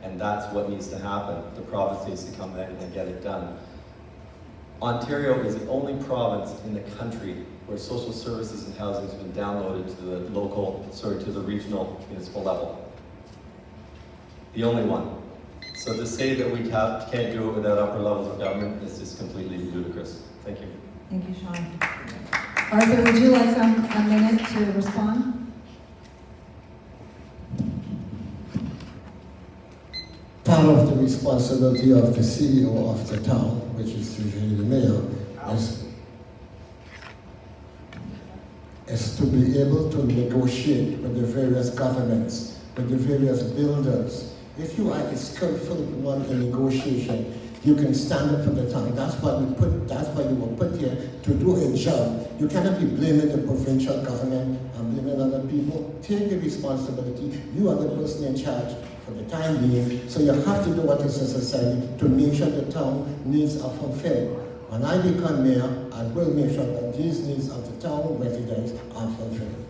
And that's what needs to happen. The province needs to come in and get it done. Ontario is the only province in the country where social services and housing has been downloaded to the regional municipal level. The only one. So to say that we can't do it without upper levels of government is just completely ludicrous. Thank you. Thank you, Sean. Arthur, would you like a minute to respond? Part of the responsibility of the CEO of the town, which is usually the mayor, is to be able to negotiate with the various governments, with the various builders. If you are a skillful one in negotiation, you can stand up for the town. That's why you were put here, to do a job. You cannot be blaming the provincial government and blaming other people. Take the responsibility. You are the person in charge for the time being, so you have to do what is necessary to make sure the town needs are fulfilled. When I become mayor, I will make sure that these needs of the town residents are fulfilled.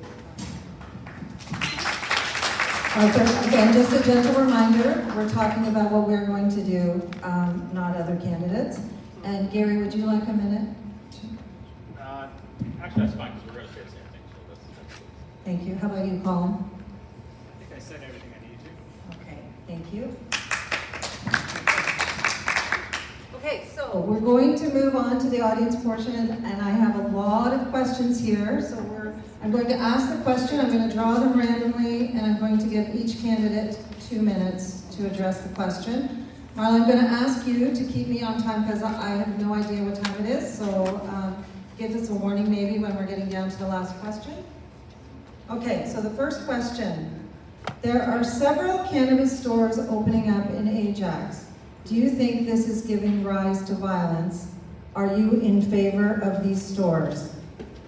Arthur, again, just a gentle reminder, we're talking about what we're going to do, not other candidates. And Gary, would you like a minute? Actually, that's fine, because we're going to say the same thing, so that's cool. Thank you. How about you, Colin? I think I said everything I needed to. Okay, thank you. Okay, so we're going to move on to the audience portion, and I have a lot of questions here. So I'm going to ask the question, I'm going to draw them randomly, and I'm going to give each candidate 2 minutes to address the question. Marla, I'm going to ask you to keep me on time because I have no idea what time it is, so give us a warning maybe when we're getting down to the last question. Okay, so the first question. There are several cannabis stores opening up in Ajax. Do you think this is giving rise to violence? Are you in favor of these stores?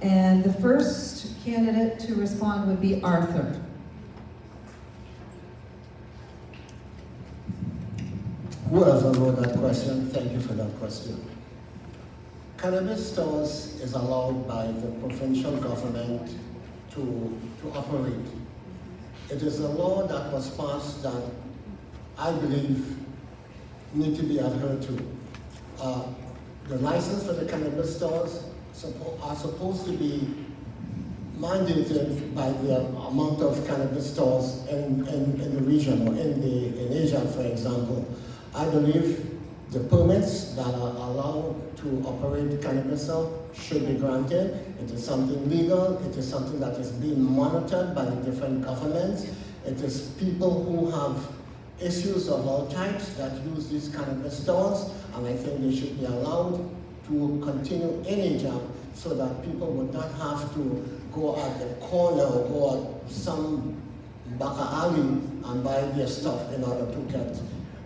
And the first candidate to respond would be Arthur. whoever wrote that question, thank you for that question. Cannabis stores is allowed by the provincial government to operate. It is a law that was passed that I believe need to be adhered to. The license for the cannabis stores are supposed to be mandated by the amount of cannabis stores in the region, or in Ajax, for example. I believe the permits that are allowed to operate cannabis store should be granted. It is something legal. It is something that is being monitored by the different governments. It is people who have issues of all types that use these cannabis stores, and I think they should be allowed to continue in Ajax so that people would not have to go at the corner or go at some back alley and buy their stuff in order to get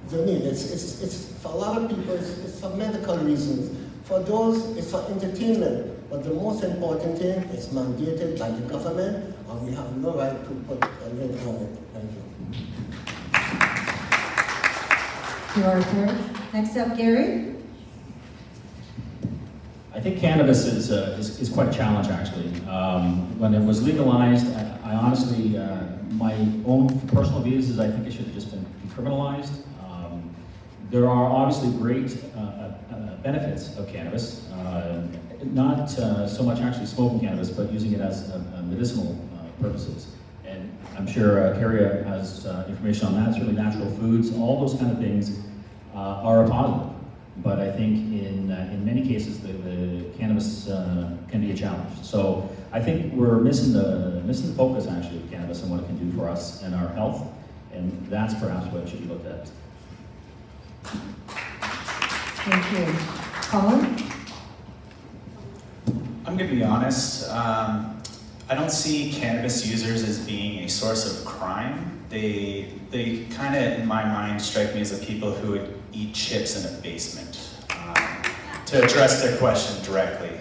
the need. It's for a lot of people, it's for medical reasons. For those, it's for entertainment. But the most important thing is mandated by the government, and we have no right to put a lid on it. Thank you. Thank you, Arthur. Next up, Gary. I think cannabis is quite a challenge, actually. When it was legalized, I honestly, my own personal views is I think it should have just been decriminalized. There are obviously great benefits of cannabis, not so much actually smoking cannabis, but using it as medicinal purposes. And I'm sure Carrie has information on that. Certainly natural foods, all those kind of things are a positive. But I think in many cases the cannabis can be a challenge. So I think we're missing the focus actually of cannabis and what it can do for us and our health, and that's perhaps what should be looked at. Thank you. Colin? I'm going to be honest. I don't see cannabis users as being a source of crime. They kind of, in my mind, strike me as the people who would eat chips in a basement. To address their question directly.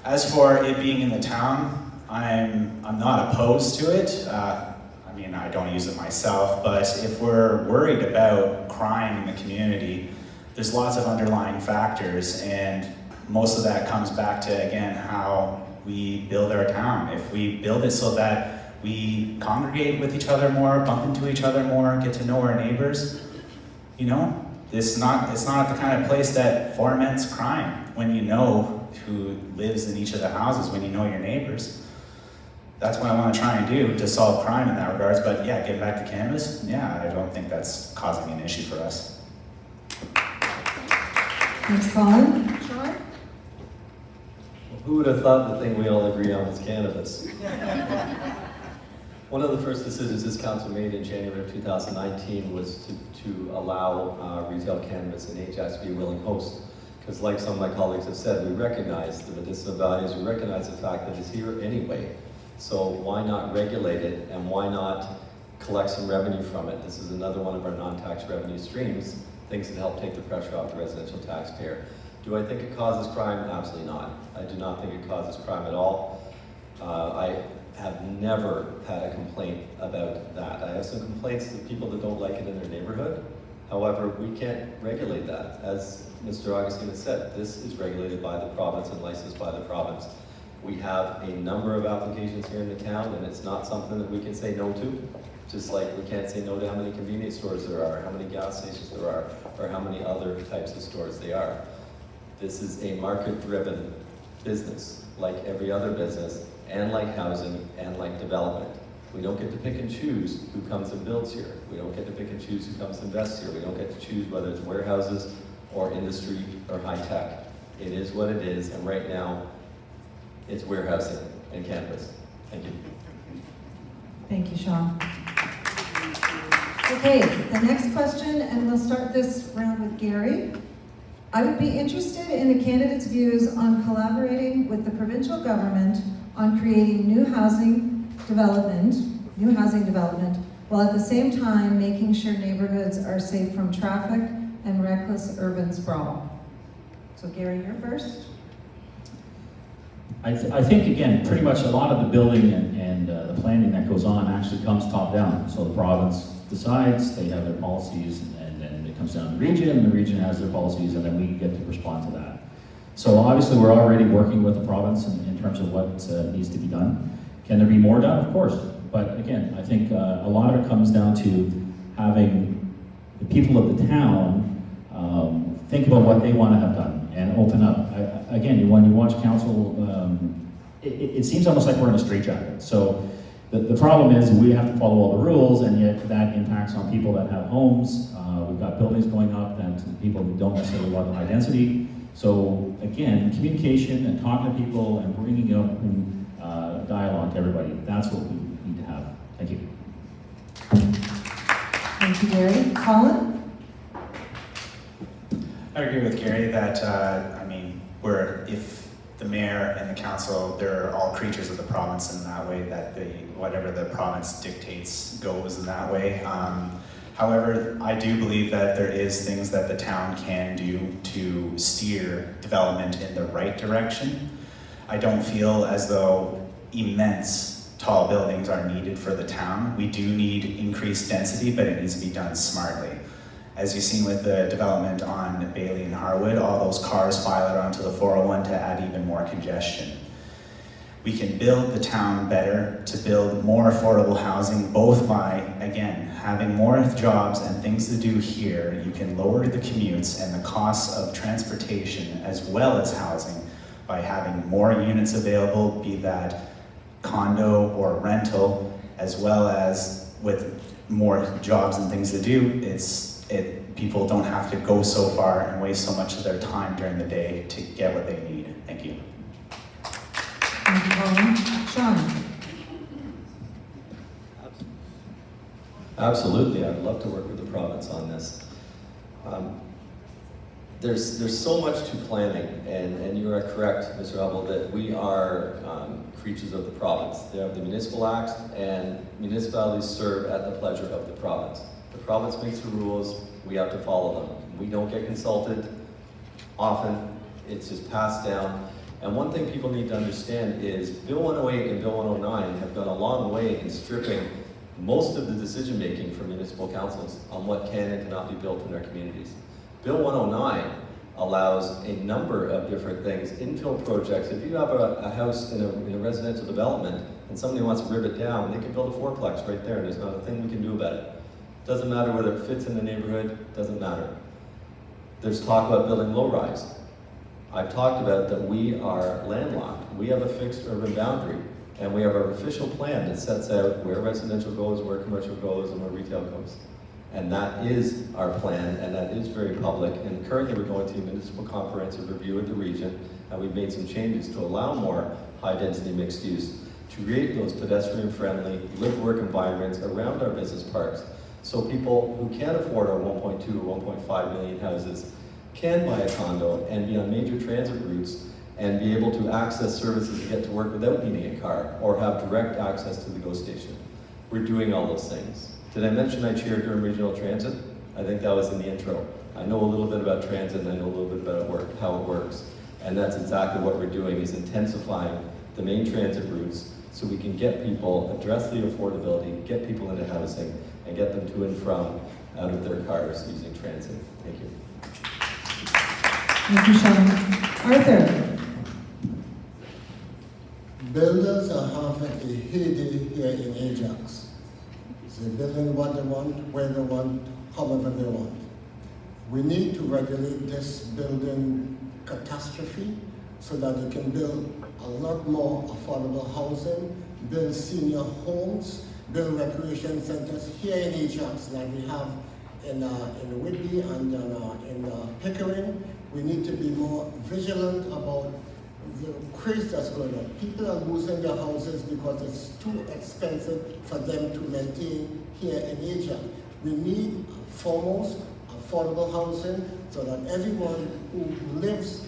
As for it being in the town, I'm not opposed to it. I mean, I don't use it myself, but if we're worried about crime in the community, there's lots of underlying factors, and most of that comes back to, again, how we build our town. If we build it so that we congregate with each other more, bump into each other more, get to know our neighbors, you know, it's not the kind of place that foments crime when you know who lives in each of the houses, when you know your neighbors. That's what I want to try and do to solve crime in that regards. But yeah, getting back to cannabis, yeah, I don't think that's causing an issue for us. Thanks, Colin. Sean? Who would have thought the thing we all agree on is cannabis? One of the first decisions this council made in January of 2019 was to allow retail cannabis in Ajax to be a willing host. Because like some of my colleagues have said, we recognize the medicinal values, we recognize the fact that it's here anyway. So why not regulate it, and why not collect some revenue from it? This is another one of our non-tax revenue streams, things that help take the pressure off the residential taxpayer. Do I think it causes crime? Absolutely not. I do not think it causes crime at all. I have never had a complaint about that. I have some complaints of people that don't like it in their neighborhood. However, we can't regulate that. As Mr. Augustine has said, this is regulated by the province and licensed by the province. We have a number of applications here in the town, and it's not something that we can say no to. Just like we can't say no to how many convenience stores there are, how many gas stations there are, or how many other types of stores there are. This is a market-driven business, like every other business, and like housing, and like development. We don't get to pick and choose who comes and builds here. We don't get to pick and choose who comes and invests here. We don't get to choose whether it's warehouses or industry or high tech. It is what it is, and right now, it's warehousing and cannabis. Thank you. Thank you, Sean. Okay, the next question, and we'll start this round with Gary. I would be interested in the candidates' views on collaborating with the provincial government on creating new housing development, while at the same time making sure neighborhoods are safe from traffic and reckless urban sprawl. So Gary, you're first. I think, again, pretty much a lot of the building and the planning that goes on actually comes top down. So the province decides, they have their policies, and then they comes down to the region, and the region has their policies, and then we get to respond to that. So obviously, we're already working with the province in terms of what needs to be done. Can there be more done? Of course. But again, I think a lot of it comes down to having the people of the town think about what they want to have done and open up. Again, when you watch council, it seems almost like we're in a straitjacket. So the problem is we have to follow all the rules, and yet that impacts on people that have homes. We've got buildings going up that people don't necessarily want high density. So again, communication and talking to people and bringing up dialogue to everybody, that's what we need to have. Thank you. Thank you, Gary. Colin? I agree with Gary that, if the mayor and the council, they're all creatures of the province in that way, that whatever the province dictates goes in that way. However, I do believe that there is things that the town can do to steer development in the right direction. I don't feel as though immense tall buildings are needed for the town. We do need increased density, but it needs to be done smartly. As you've seen with the development on Bailey and Harwood, all those cars file out onto the 401 to add even more congestion. We can build the town better to build more affordable housing, both by, again, having more jobs and things to do here. You can lower the commutes and the costs of transportation as well as housing by having more units available, be that condo or rental, as well as with more jobs and things to do. People don't have to go so far and waste so much of their time during the day to get what they need. Thank you. Thank you, Colin. Sean? Absolutely, I'd love to work with the province on this. There's so much to planning, and you are correct, Mr. Hubble, that we are creatures of the province. They have the municipal acts, and municipalities serve at the pleasure of the province. The province makes the rules, we have to follow them. We don't get consulted often, it's just passed down. And one thing people need to understand is Bill 108 and Bill 109 have gone a long way in stripping most of the decision-making from municipal councils on what can and cannot be built in our communities. Bill 109 allows a number of different things, infill projects. If you have a house in a residential development and somebody wants to rip it down, they can build a fourplex right there, and there's not a thing we can do about it. Doesn't matter whether it fits in the neighborhood, doesn't matter. There's talk about building low-rise. I've talked about that we are landlocked. We have a fixed urban boundary, and we have our official plan that sets out where residential goes, where commercial goes, and where retail goes. And that is our plan, and that is very public. And currently we're going through a municipal comprehensive review of the region, and we've made some changes to allow more high-density mixed use, to create those pedestrian-friendly, live-work environments around our business parks, so people who can't afford our 1.2 or 1.5 million houses can buy a condo and be on major transit routes and be able to access services to get to work without needing a car, or have direct access to the GO station. We're doing all those things. Did I mention I chaired during regional transit? I think that was in the intro. I know a little bit about transit, and I know a little bit about how it works. And that's exactly what we're doing, is intensifying the main transit routes so we can get people, address the affordability, get people into housing, and get them to and from out of their cars using transit. Thank you. Thank you, Sean. Arthur? Builders are having a heyday here in Ajax. They're building what they want, where they want, however they want. We need to regulate this building catastrophe so that they can build a lot more affordable housing, build senior homes, build recreation centers here in Ajax like we have in Whitby and in Pickering. We need to be more vigilant about the craze that's going on. People are losing their houses because it's too expensive for them to maintain here in Ajax. We need, foremost, affordable housing so that everyone who lives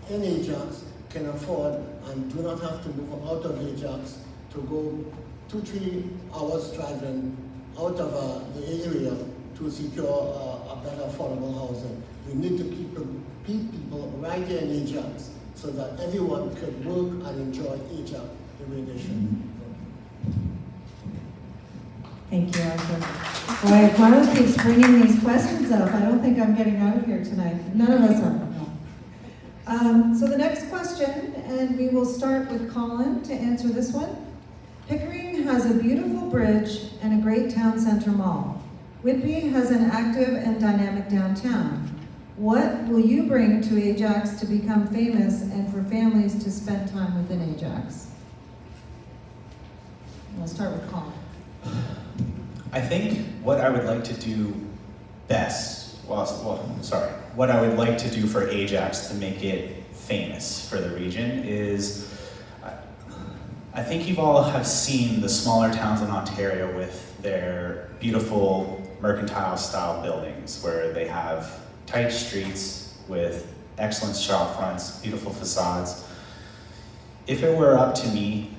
in Ajax can afford and do not have to move out of Ajax to go 2-3 hours driving out of the area to secure a better affordable housing. We need to keep people right here in Ajax so that everyone could work and enjoy Ajax the way they should. Thank you, Arthur. Boy, if Marla keeps bringing these questions up, I don't think I'm getting out of here tonight. None of us are. No. So the next question, and we will start with Colin to answer this one. Pickering has a beautiful bridge and a great town center mall. Whitby has an active and dynamic downtown. What will you bring to Ajax to become famous and for families to spend time within Ajax? We'll start with Colin. I think what I would like to do best, what I would like to do for Ajax to make it famous for the region is, I think you all have seen the smaller towns in Ontario with their beautiful mercantile style buildings where they have tight streets with excellent shop fronts, beautiful facades. If it were up to me,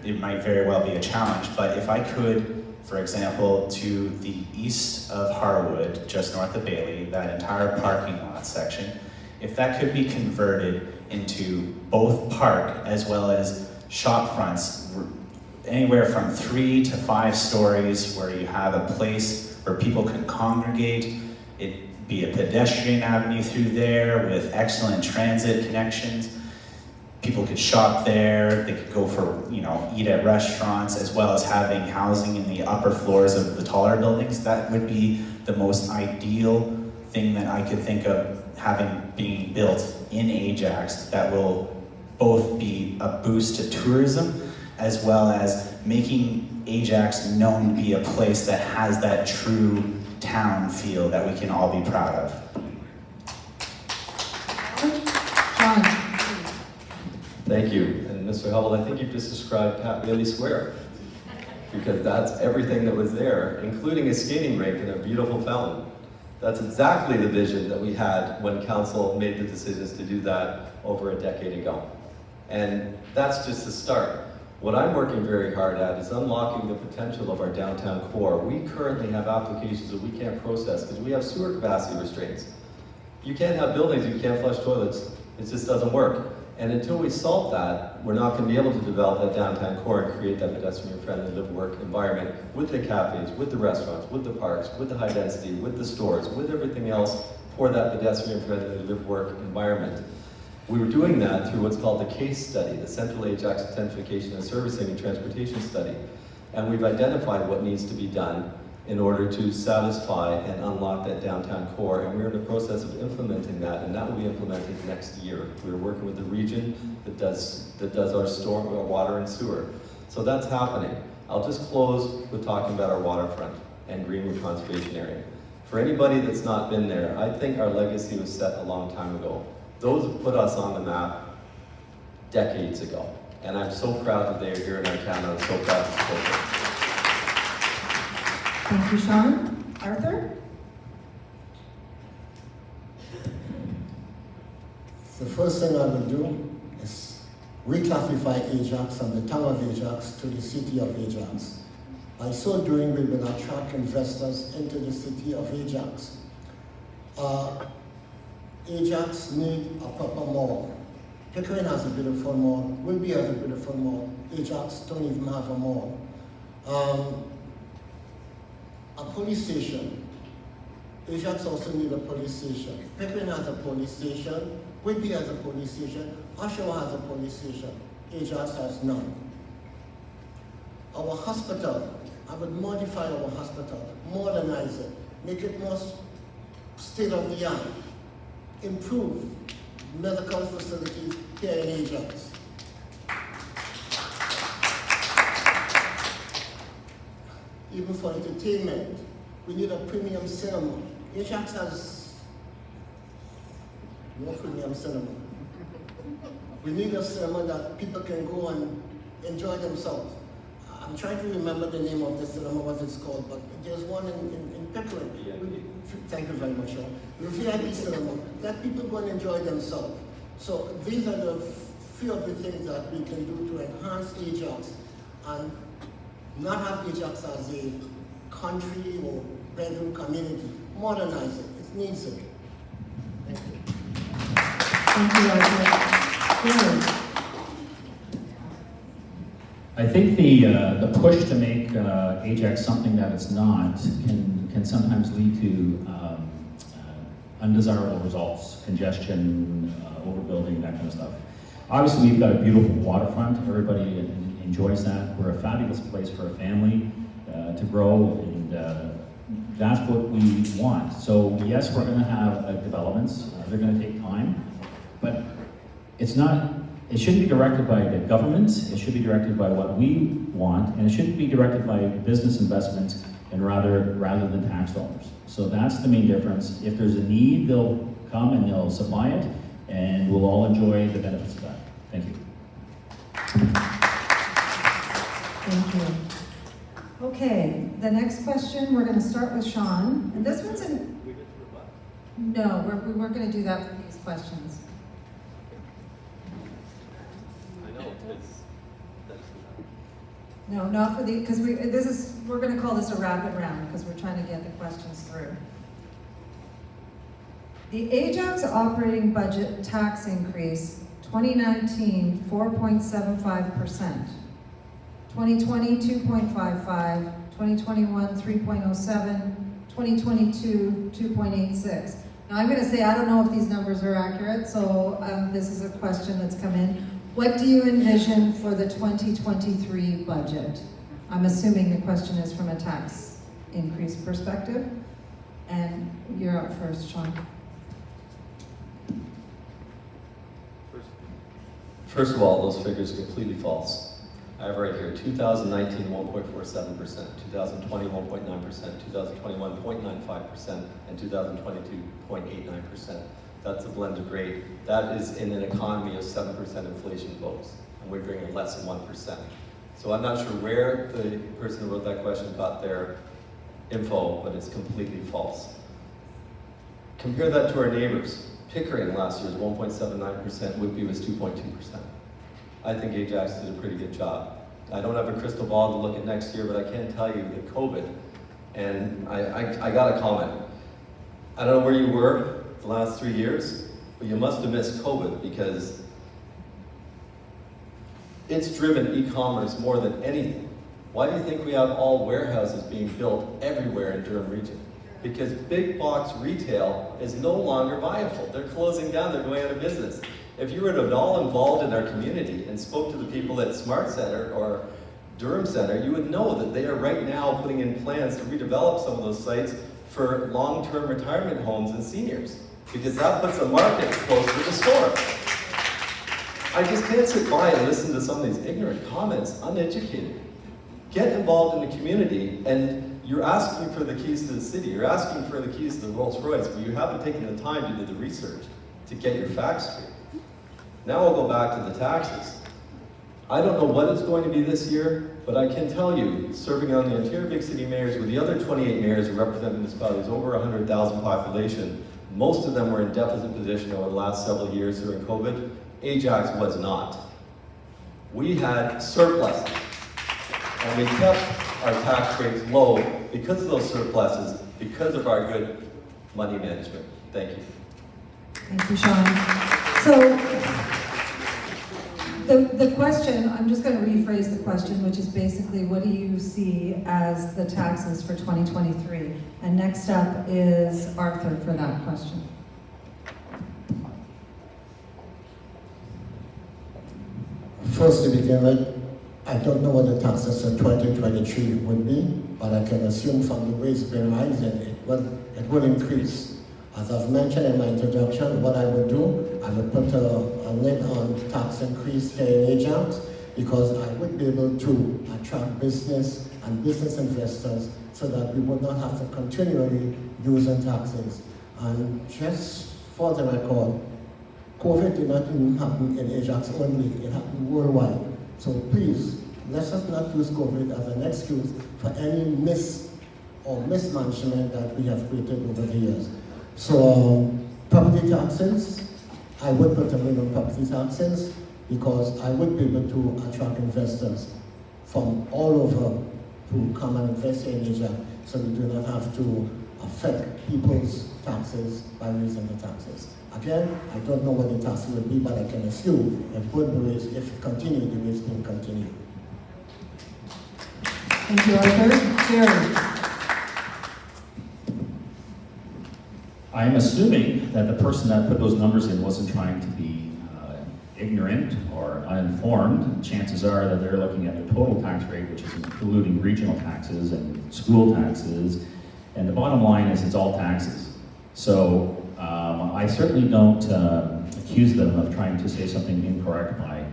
it might very well be a challenge, but if I could, for example, to the east of Harwood, just north of Bailey, that entire parking lot section, if that could be converted into both park as well as shop fronts, anywhere from 3 to 5 stories, where you have a place where people can congregate, it be a pedestrian avenue through there with excellent transit connections. People could shop there, they could go for, eat at restaurants, as well as having housing in the upper floors of the taller buildings. That would be the most ideal thing that I could think of being built in Ajax that will both be a boost to tourism as well as making Ajax known to be a place that has that true town feel that we can all be proud of. Sean. Thank you. And Mr. Hubble, I think you've just described Pat Bailey Square, because that's everything that was there, including a skating rink and a beautiful fountain. That's exactly the vision that we had when council made the decisions to do that over a decade ago. And that's just the start. What I'm working very hard at is unlocking the potential of our downtown core. We currently have applications that we can't process because we have sewer capacity restraints. You can't have buildings, you can't flush toilets. It just doesn't work. And until we solve that, we're not going to be able to develop that downtown core and create that pedestrian-friendly live-work environment with the cafes, with the restaurants, with the parks, with the high density, with the stores, with everything else for that pedestrian-friendly live-work environment. We were doing that through what's called the CASE study, the Central Ajax Identification and Servicing and Transportation Study. And we've identified what needs to be done in order to satisfy and unlock that downtown core. And we're in the process of implementing that, and that will be implemented next year. We're working with the region that does our storm, our water and sewer. So that's happening. I'll just close with talking about our waterfront and Greenwood Conservation Area. For anybody that's not been there, I think our legacy was set a long time ago. Those who put us on the map decades ago. And I'm so proud that they're here in our town, and I'm so proud to support them. Thank you, Sean. Arthur? The first thing I would do is reclassify Ajax from the town of Ajax to the city of Ajax. By so doing, we will attract investors into the city of Ajax. Ajax needs a proper mall. Pickering has a beautiful mall. Whitby has a beautiful mall. Ajax don't even have a mall. A police station. Ajax also needs a police station. Pickering has a police station. Whitby has a police station. Oshawa has a police station. Ajax has none. Our hospital, I would modify our hospital, modernize it, make it more state-of-the-art, improve medical facilities here in Ajax. Even for entertainment, we need a premium cinema. Ajax has no premium cinema. We need a cinema that people can go and enjoy themselves. I'm trying to remember the name of the cinema, what it's called, but there's one in Pickering. Thank you very much, Sean. The VIP cinema, let people go and enjoy themselves. So these are the few of the things that we can do to enhance Ajax and not have Ajax as a country or bedroom community. Modernize it. It needs it. Thank you. Thank you, Arthur. Gary. I think the push to make Ajax something that it's not can sometimes lead to undesirable results, congestion, overbuilding, that kind of stuff. Obviously, we've got a beautiful waterfront. Everybody enjoys that. We're a fabulous place for a family to grow, and that's what we want. So yes, we're going to have developments. They're going to take time, but it's not. It shouldn't be directed by the government. It should be directed by what we want, and it shouldn't be directed by business investment and rather than tax dollars. So that's the main difference. If there's a need, they'll come and they'll supply it, and we'll all enjoy the benefits of that. Thank you. Thank you. Okay, the next question, we're going to start with Sean. And this one's in... No, we weren't going to do that for these questions. No, not for the, because we're going to call this a rapid round because we're trying to get the questions through. The Ajax operating budget tax increase, 2019, 4.75%. 2020, 2.55, 2021, 3.07, 2022, 2.86. Now I'm going to say I don't know if these numbers are accurate, so this is a question that's come in. What do you envision for the 2023 budget? I'm assuming the question is from a tax increase perspective. And you're up first, Sean. First of all, those figures are completely false. I have right here 2019 1.47%, 2020 1.9%, 2021 0.95%, and 2022 0.89%. That's a blended rate. That is in an economy of 7% inflation, folks, and we're bringing less than 1%. So I'm not sure where the person who wrote that question got their info, but it's completely false. Compare that to our neighbors. Pickering last year was 1.79%, Whitby was 2.2%. I think Ajax did a pretty good job. I don't have a crystal ball to look at next year, but I can tell you that COVID, and I got a comment. I don't know where you were the last 3 years, but you must have missed COVID because it's driven e-commerce more than anything. Why do you think we have all warehouses being built everywhere in Durham region? Because big box retail is no longer viable. They're closing down, they're going out of business. If you were at all involved in our community and spoke to the people at Smart Center or Durham Center, you would know that they are right now putting in plans to redevelop some of those sites for long-term retirement homes and seniors, because that puts a market close to the store. I just can't sit by and listen to some of these ignorant comments, uneducated. Get involved in the community, and you're asking for the keys to the city, you're asking for the keys to the Rolls Royce, but you haven't taken the time to do the research to get your facts straight. Now we'll go back to the taxes. I don't know what it's going to be this year, but I can tell you, serving on the Ontario Big City Mayors with the other 28 mayors who represent municipalities over 100,000 population, most of them were in deficit position over the last several years during COVID. Ajax was not. We had surpluses, and we kept our tax rates low because of those surpluses, because of our good money management. Thank you. Thank you, Sean. So, the question, I'm just going to rephrase the question, which is basically, what do you see as the taxes for 2023? And next up is Arthur for that question. First, to begin with, I don't know what the taxes for 2023 would be, but I can assume from the way it's been rising, it will increase. As I've mentioned in my introduction, what I would do, I would put a lid on tax increase here in Ajax, because I would be able to attract business and business investors so that we would not have to continually use taxes. And just for the record, COVID did not even happen in Ajax only, it happened worldwide. So please, let's not use COVID as an excuse for any mismanagement that we have created over the years. So property taxes, I would put a lid on property taxes because I would be able to attract investors from all over to come and invest in Asia, so we do not have to affect people's taxes by raising the taxes. Again, I don't know what the tax will be, but I can assume it would be raised if the rates will continue. Thank you, Arthur. Jerry? I'm assuming that the person that put those numbers in wasn't trying to be ignorant or uninformed. Chances are that they're looking at the total tax rate, which is including regional taxes and school taxes. And the bottom line is it's all taxes. So I certainly don't accuse them of trying to say something incorrect by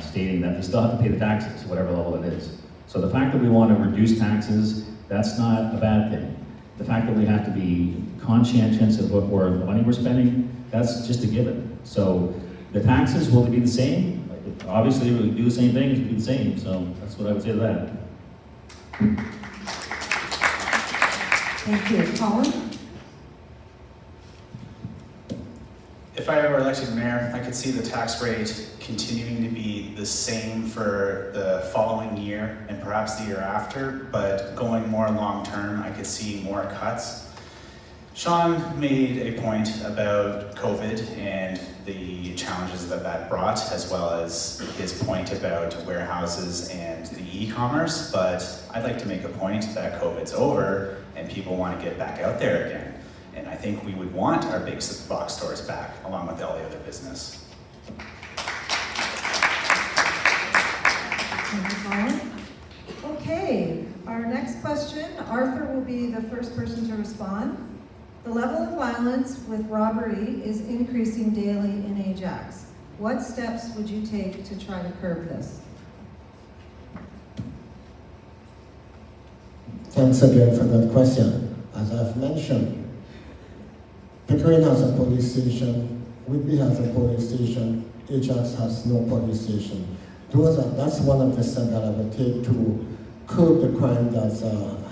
stating that they still have to pay the taxes, whatever level it is. So the fact that we want to reduce taxes, that's not a bad thing. The fact that we have to be conscientious of what the money we're spending, that's just a given. So the taxes will be the same. Obviously, we do the same thing, it will be the same. So that's what I would say to that. Thank you. Colin? If I were elected mayor, I could see the tax rate continuing to be the same for the following year and perhaps the year after, but going more long-term, I could see more cuts. Sean made a point about COVID and the challenges that that brought, as well as his point about warehouses and the e-commerce, but I'd like to make a point that COVID's over and people want to get back out there again. And I think we would want our big box stores back, along with all the other business. Thank you, Colin. Okay, our next question, Arthur will be the first person to respond. The level of violence with robbery is increasing daily in Ajax. What steps would you take to try to curb this? Thanks again for that question. As I've mentioned, Pickering has a police station, Whitby has a police station, Ajax has no police station. That's one of the steps that I would take to curb the crime that's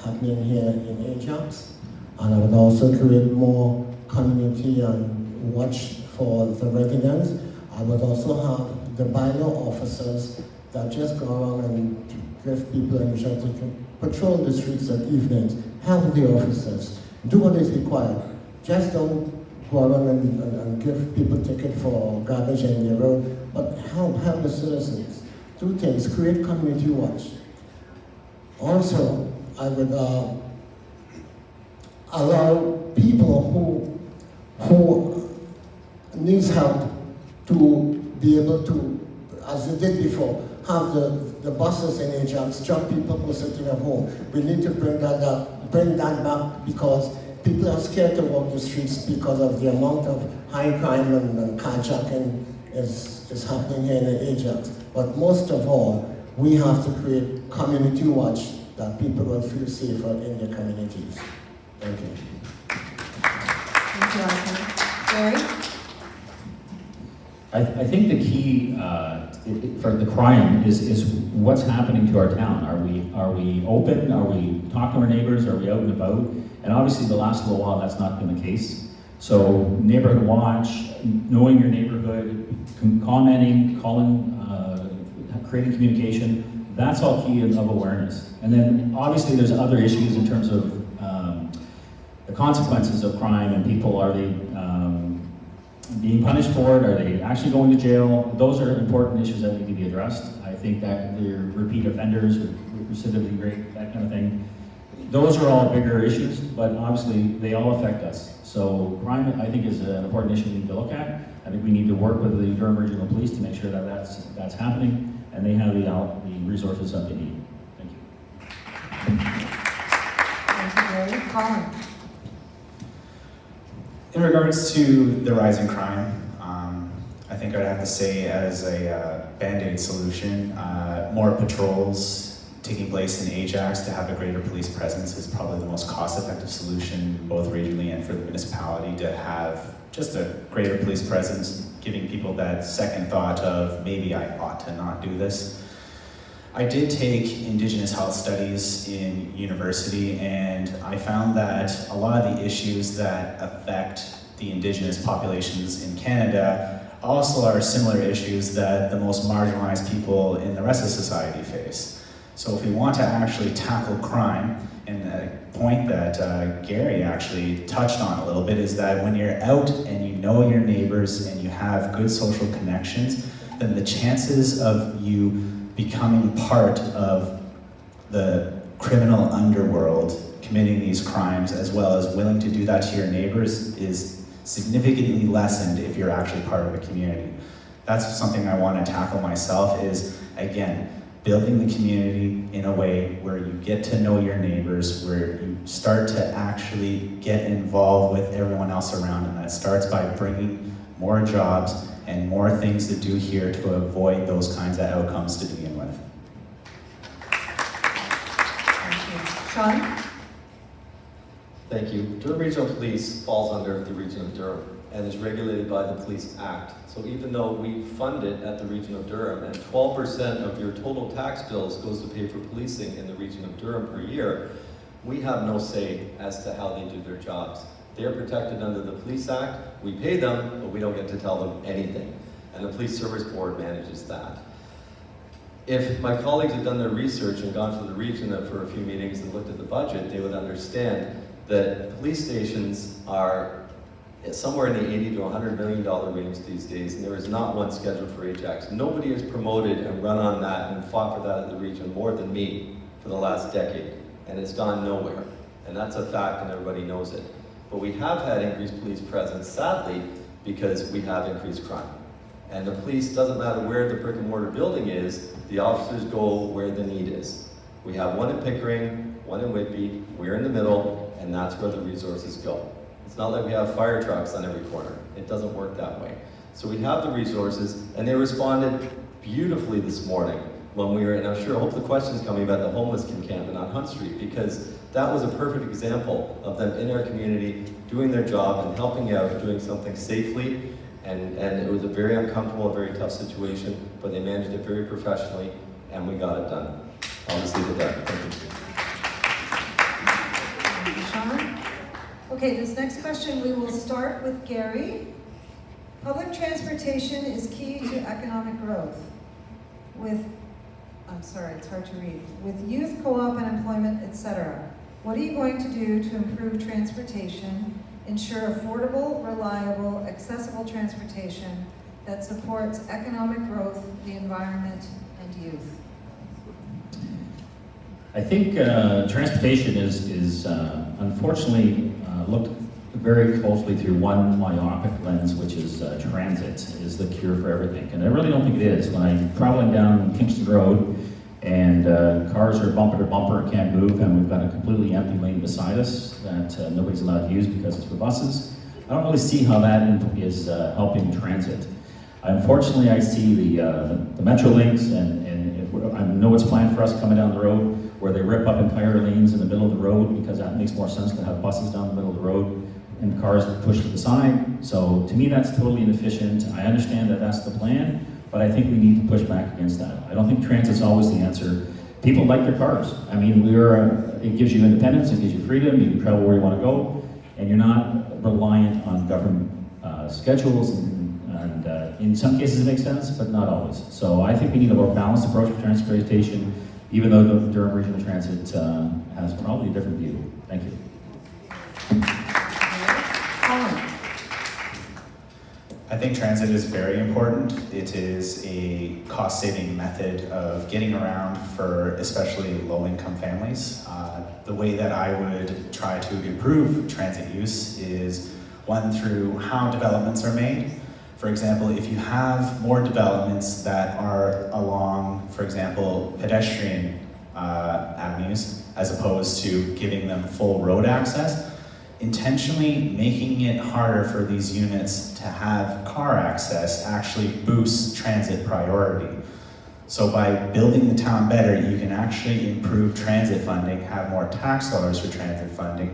happening here in Ajax. And I would also create more community and watch for the residents. I would also have the bylaw officers that just go around and give people an incentive to patrol the streets at evenings, help the officers, do what is required. Just don't go around and give people tickets for garbage in the road, but help the citizens. Do things, create community watch. Also, I would allow people who needs help to be able to, as they did before, have the buses in Ajax, drop people who are sitting at home. We need to bring that back because people are scared to walk the streets because of the amount of high crime and carjacking is happening here in Ajax. But most of all, we have to create community watch that people will feel safer in their communities. Thank you. Thank you, Arthur. Jerry? I think the key for the crime is what's happening to our town. Are we open? Are we talking to our neighbors? Are we out and about? And obviously the last little while that's not been the case. So neighborhood watch, knowing your neighborhood, commenting, calling, creating communication, that's all key of awareness. And then obviously there's other issues in terms of the consequences of crime and people, are they being punished for it? Are they actually going to jail? Those are important issues that need to be addressed. I think that the repeat offenders, recidivism rate, that kind of thing, those are all bigger issues, but obviously they all affect us. So crime, I think, is an important issue we need to look at. I think we need to work with the Durham Regional Police to make sure that that's happening, and they have the resources that they need. Thank you. Thank you, Jerry. Colin? In regards to the rise in crime, I think I'd have to say as a Band-Aid solution, more patrols taking place in Ajax to have a greater police presence is probably the most cost-effective solution, both regionally and for the municipality, to have just a greater police presence, giving people that second thought of maybe I ought to not do this. I did take Indigenous health studies in university, and I found that a lot of the issues that affect the Indigenous populations in Canada also are similar issues that the most marginalized people in the rest of society face. So if we want to actually tackle crime, and the point that Gary actually touched on a little bit is that when you're out and you know your neighbors and you have good social connections, then the chances of you becoming part of the criminal underworld committing these crimes, as well as willing to do that to your neighbors, is significantly lessened if you're actually part of a community. That's something I want to tackle myself, is, again, building the community in a way where you get to know your neighbors, where you start to actually get involved with everyone else around, and that starts by bringing more jobs and more things to do here to avoid those kinds of outcomes to begin with. Thank you. Sean? Thank you. Durham Regional Police falls under the Region of Durham and is regulated by the Police Act. So even though we fund it at the Region of Durham, and 12% of your total tax bills goes to pay for policing in the Region of Durham per year, we have no say as to how they do their jobs. They're protected under the Police Act. We pay them, but we don't get to tell them anything. And the Police Service Board manages that. If my colleagues had done their research and gone to the region for a few meetings and looked at the budget, they would understand that police stations are somewhere in the $80 to $100 million range these days, and there is not one scheduled for Ajax. Nobody has promoted and run on that and fought for that in the region more than me for the last decade, and it's gone nowhere. And that's a fact, and everybody knows it. But we have had increased police presence, sadly, because we have increased crime. And the police, doesn't matter where the brick and mortar building is, the officers go where the need is. We have one in Pickering, one in Whitby, we're in the middle, and that's where the resources go. It's not like we have fire trucks on every corner. It doesn't work that way. So we have the resources, and they responded beautifully this morning when we were, and I'm sure, I hope the question's coming about the homeless encampment on Hunt Street, because that was a perfect example of them in our community doing their job and helping out, doing something safely, and it was a very uncomfortable, very tough situation, but they managed it very professionally, and we got it done. I'll just leave it there. Thank you. Thank you, Sean. Okay, this next question, we will start with Gary. Public transportation is key to economic growth. It's hard to read. With youth co-op and employment, etc. What are you going to do to improve transportation, ensure affordable, reliable, accessible transportation that supports economic growth, the environment, and youth? I think transportation is unfortunately looked very closely through one myopic lens, which is transit is the cure for everything. And I really don't think it is. When I'm traveling down Kingston Road and cars are bumper to bumper and can't move, and we've got a completely empty lane beside us that nobody's allowed to use because it's for buses, I don't really see how that is helping transit. Unfortunately, I see the Metro links, and I know it's planned for us coming down the road, where they rip up entire lanes in the middle of the road, because that makes more sense to have buses down the middle of the road and cars pushed to the side. So to me, that's totally inefficient. I understand that that's the plan, but I think we need to push back against that. I don't think transit's always the answer. People like their cars. I mean, it gives you independence, it gives you freedom, you can travel where you want to go, and you're not reliant on government schedules, and in some cases it makes sense, but not always. So I think we need a more balanced approach to transportation, even though the Durham Regional Transit has probably a different view. Thank you. I think transit is very important. It is a cost-saving method of getting around for especially low-income families. The way that I would try to improve transit use is, one, through how developments are made. For example, if you have more developments that are along, for example, pedestrian avenues, as opposed to giving them full road access, intentionally making it harder for these units to have car access actually boosts transit priority. So by building the town better, you can actually improve transit funding, have more tax dollars for transit funding,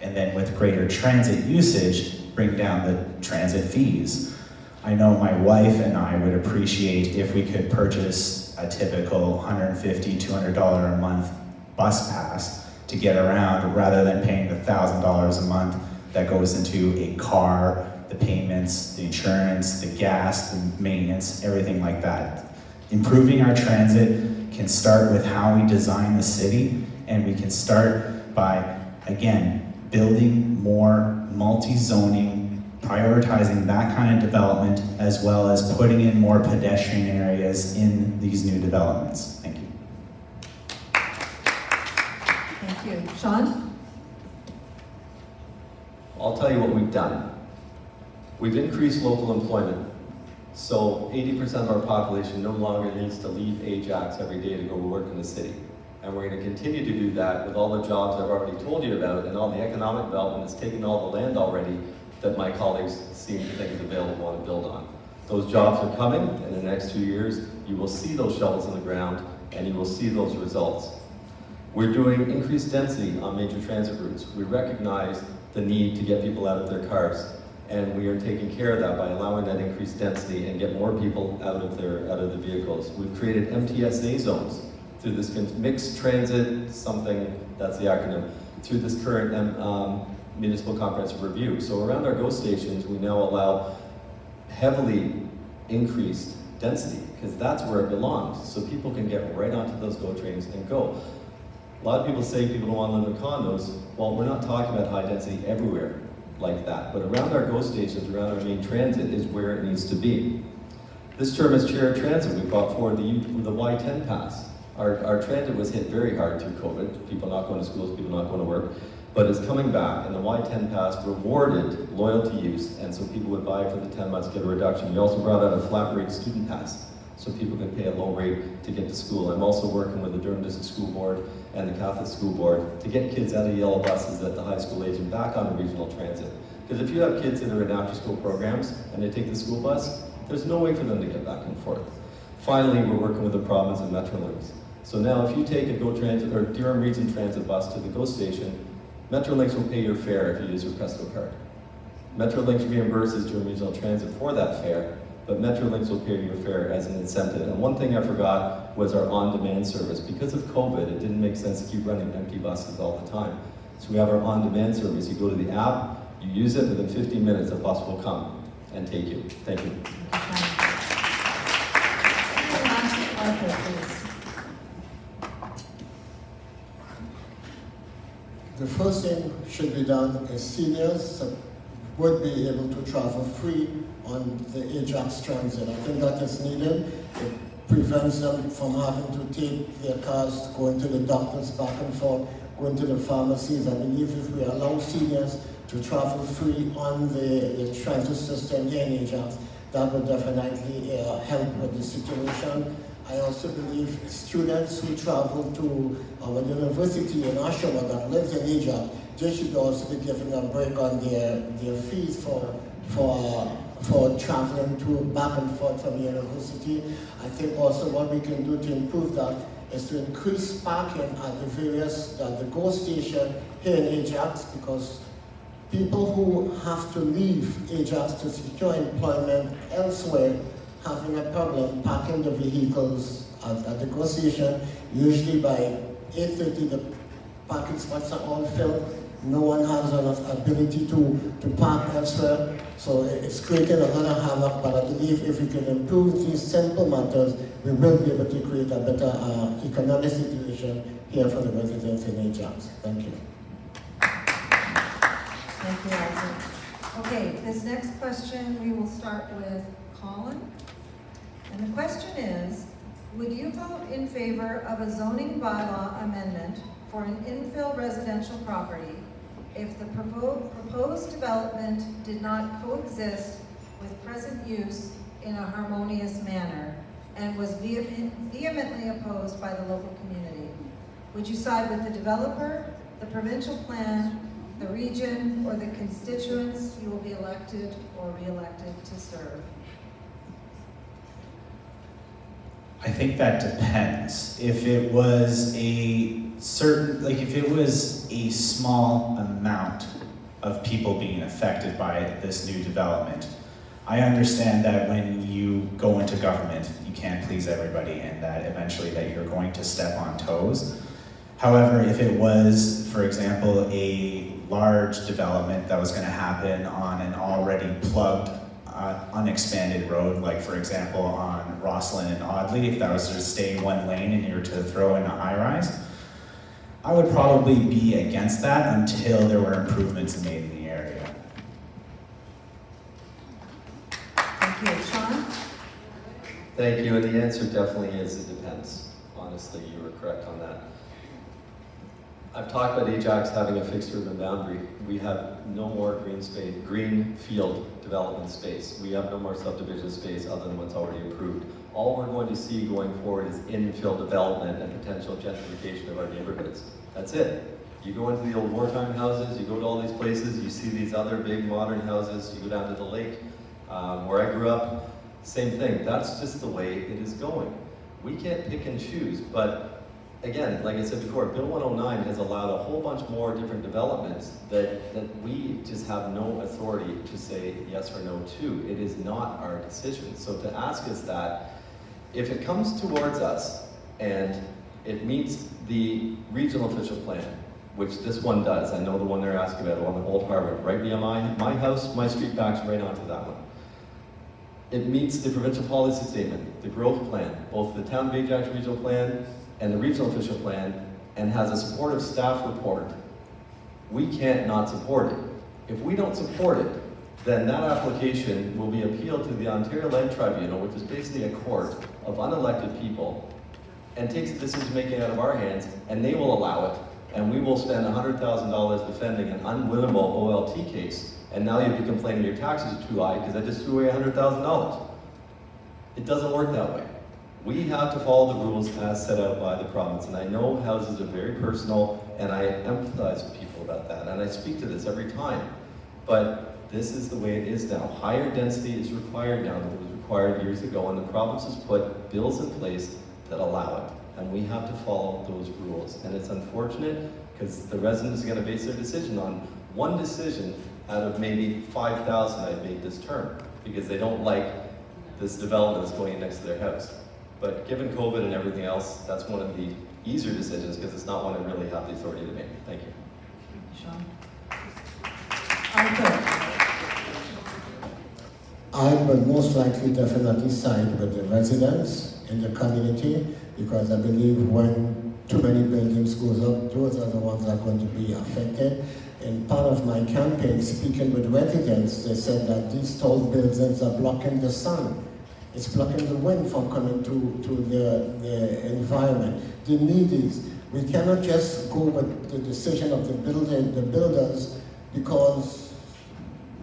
and then with greater transit usage, bring down the transit fees. I know my wife and I would appreciate if we could purchase a typical $150, $200 a month bus pass to get around, rather than paying the $1,000 a month that goes into a car, the payments, the insurance, the gas, the maintenance, everything like that. Improving our transit can start with how we design the city, and we can start by, again, building more multi-zoning, prioritizing that kind of development, as well as putting in more pedestrian areas in these new developments. Thank you. Sean? I'll tell you what we've done. We've increased local employment. So 80% of our population no longer needs to leave Ajax every day to go work in the city. And we're going to continue to do that with all the jobs I've already told you about and all the economic development that's taken all the land already that my colleagues seem to think is available and want to build on. Those jobs are coming. In the next 2 years, you will see those shovels in the ground and you will see those results. We're doing increased density on major transit routes. We recognize the need to get people out of their cars. And we are taking care of that by allowing that increased density and get more people out of the vehicles. We've created MTSA zones through this mixed transit, something, that's the acronym, through this current municipal comprehensive review. So around our GO stations, we now allow heavily increased density, because that's where it belongs. So people can get right onto those GO trains and go. A lot of people say people don't want to live in condos. Well, we're not talking about high density everywhere like that, but around our GO stations, around our main transit is where it needs to be. This term as chair of transit, we brought forward the Y10 pass. Our transit was hit very hard through COVID, people not going to schools, people not going to work, but it's coming back, and the Y10 pass rewarded loyalty use, and so people would buy it for the 10 months, get a reduction. We also brought out a flat rate student pass, so people could pay a low rate to get to school. I'm also working with the Durham District School Board and the Catholic School Board to get kids out of yellow buses at the high school age and back on the regional transit. Because if you have kids that are in after-school programs and they take the school bus, there's no way for them to get back and forth. Finally, we're working with the province and Metrolinx. So now if you take a GO Transit or Durham Region Transit bus to the GO station, Metrolinx will pay your fare if you use your Presto card. Metrolinx reimburses Durham Regional Transit for that fare, but Metrolinx will pay your fare as an incentive. And one thing I forgot was our on-demand service. Because of COVID, it didn't make sense to keep running empty buses all the time. So we have our on-demand service. You go to the app, you use it, within 15 minutes a bus will come and take you. Thank you. Arthur, please. The first thing should be done is seniors would be able to travel free on the Ajax transit. I think that is needed. It prevents them from having to take their cars, going to the doctors back and forth, going to the pharmacies. I believe if we allow seniors to travel free on the transit system here in Ajax, that would definitely help with the situation. I also believe students who travel to our university in Oshawa that lives in Ajax, they should also be given a break on their fees for traveling to back and forth from the university. I think also what we can do to improve that is to increase parking at the GO station here in Ajax, because people who have to leave Ajax to secure employment elsewhere having a problem parking the vehicles at the GO station. Usually by 8:30 the parking spots are all filled. No one has an ability to park elsewhere. So it's creating a lot of havoc, but I believe if we can improve these simple matters, we will be able to create a better economic situation here for the residents in Ajax. Thank you. Thank you, Arthur. Okay, this next question we will start with Colin. And the question is, would you vote in favor of a zoning bylaw amendment for an infill residential property if the proposed development did not coexist with present use in a harmonious manner and was vehemently opposed by the local community? Would you side with the developer, the provincial plan, the region, or the constituents you will be elected or re-elected to serve? I think that depends. If it was a if it was a small amount of people being affected by this new development, I understand that when you go into government, you can't please everybody and that eventually that you're going to step on toes. However, if it was, for example, a large development that was going to happen on an already plugged unexpanded road, like for example on Rosslyn and Audley, if that was to stay one lane and you were to throw in a high-rise, I would probably be against that until there were improvements made in the area. Thank you. Sean? Thank you, and the answer definitely is it depends. Honestly, you were correct on that. I've talked about Ajax having a fixed urban boundary. We have no more green space, green field development space. We have no more subdivision space other than what's already approved. All we're going to see going forward is infill development and potential gentrification of our neighborhoods. That's it. You go into the old wartime houses, you go to all these places, you see these other big modern houses, you go down to the lake, where I grew up, same thing. That's just the way it is going. We can't pick and choose, but again, like I said before, Bill 109 has allowed a whole bunch more different developments that we just have no authority to say yes or no to. It is not our decision. So to ask us that, if it comes towards us and it meets the regional official plan, which this one does, I know the one they're asking about, the one in Old Harvard, right behind my house, my street backs right onto that one. It meets the provincial policy statement, the growth plan, both the Town of Ajax regional plan and the regional official plan, and has a supportive staff report. We can't not support it. If we don't support it, then that application will be appealed to the Ontario Land Tribunal, which is basically a court of unelected people, and takes the decision-making out of our hands, and they will allow it, and we will spend $100,000 defending an unwinnable OLT case, and now you'll be complaining your taxes are too high because I just threw away $100,000. It doesn't work that way. We have to follow the rules as set out by the province, and I know houses are very personal, and I empathize with people about that, and I speak to this every time. But this is the way it is now. Higher density is required now than it was required years ago, and the province has put bills in place that allow it, and we have to follow those rules. And it's unfortunate because the residents are going to base their decision on one decision out of maybe 5,000 I've made this term, because they don't like this development that's going in next to their house. But given COVID and everything else, that's one of the easier decisions because it's not one I really have the authority to make. Thank you. Sean? Arthur? I would most likely definitely side with the residents in the community because I believe when too many buildings goes up, those are the ones that are going to be affected. In part of my campaign, speaking with residents, they said that these tall buildings are blocking the sun. It's blocking the wind from coming to the environment. The need is, we cannot just go with the decision of the builders because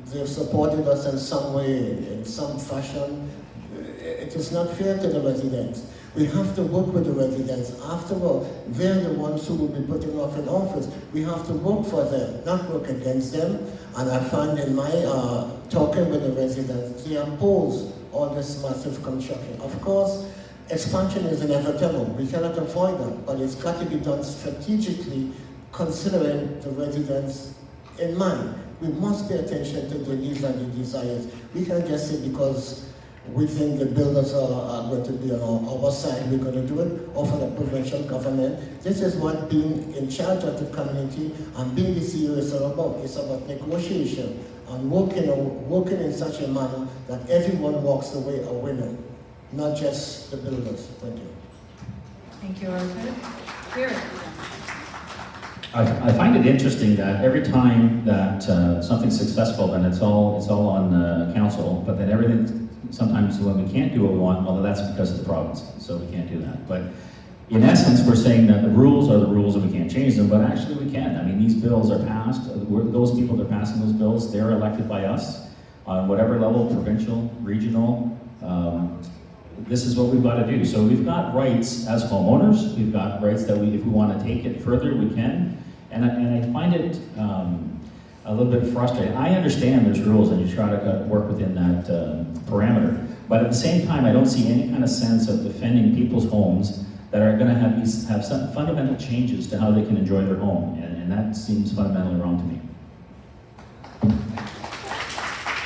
they've supported us in some way, in some fashion. It is not fair to the residents. We have to work with the residents. After all, they're the ones who will be putting off in office. We have to work for them, not work against them. And I find in my talking with the residents, they oppose all this massive construction. Of course, expansion is inevitable. We cannot avoid that, but it's got to be done strategically, considering the residents in mind. We must pay attention to the needs and the desires. We can't just say because we think the builders are going to be on our side, we're going to do it, or for the provincial government. This is what being in charge of the community and being the CEO is all about. It's about negotiation and working in such a manner that everyone walks away a winner, not just the builders. Thank you. Thank you, Arthur. Eric? I find it interesting that every time that something's successful, then it's all on council, but then everything, sometimes when we can't do what we want, well, that's because of the province, so we can't do that. But in essence, we're saying that the rules are the rules and we can't change them, but actually we can. I mean, these bills are passed. Those people that are passing those bills, they're elected by us on whatever level, provincial, regional. This is what we've got to do. So we've got rights as homeowners. We've got rights that if we want to take it further, we can. And I find it a little bit frustrating. I understand there's rules and you try to work within that parameter. But at the same time, I don't see any kind of sense of defending people's homes that are going to have some fundamental changes to how they can enjoy their home. And that seems fundamentally wrong to me.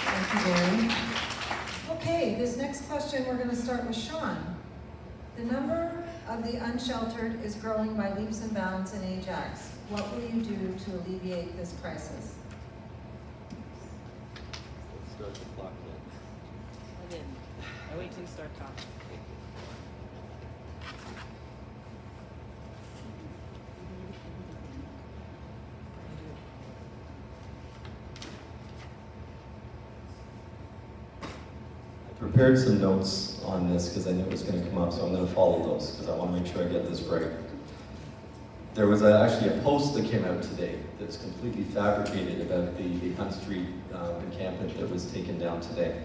Thank you, Gary. Okay, this next question, we're going to start with Sean. The number of the unsheltered is growing by leaps and bounds in Ajax. What will you do to alleviate this crisis? Let's start the clock then. I wait till you start talking. I prepared some notes on this because I knew it was going to come up, so I'm going to follow those because I want to make sure I get this right. There was actually a post that came out today that's completely fabricated about the Hunt Street encampment that was taken down today.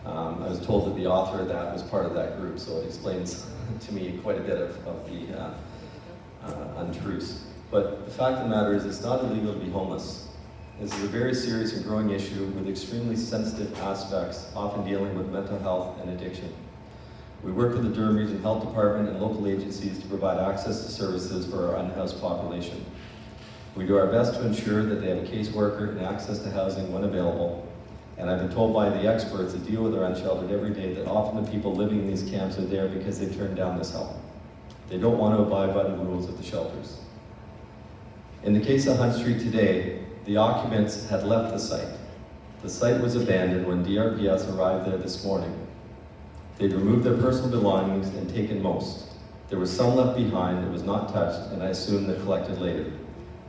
I was told that the author of that was part of that group, so it explains to me quite a bit of the untruths. But the fact of the matter is, it's not illegal to be homeless. This is a very serious and growing issue with extremely sensitive aspects, often dealing with mental health and addiction. We work with the Durham Region Health Department and local agencies to provide access to services for our unhoused population. We do our best to ensure that they have a caseworker and access to housing when available. And I've been told by the experts that deal with our unsheltered every day that often the people living in these camps are there because they've turned down this help. They don't want to abide by the rules of the shelters. In the case of Hunt Street today, the occupants had left the site. The site was abandoned when DRPS arrived there this morning. They'd removed their personal belongings and taken most. There was some left behind that was not touched, and I assume they're collected later.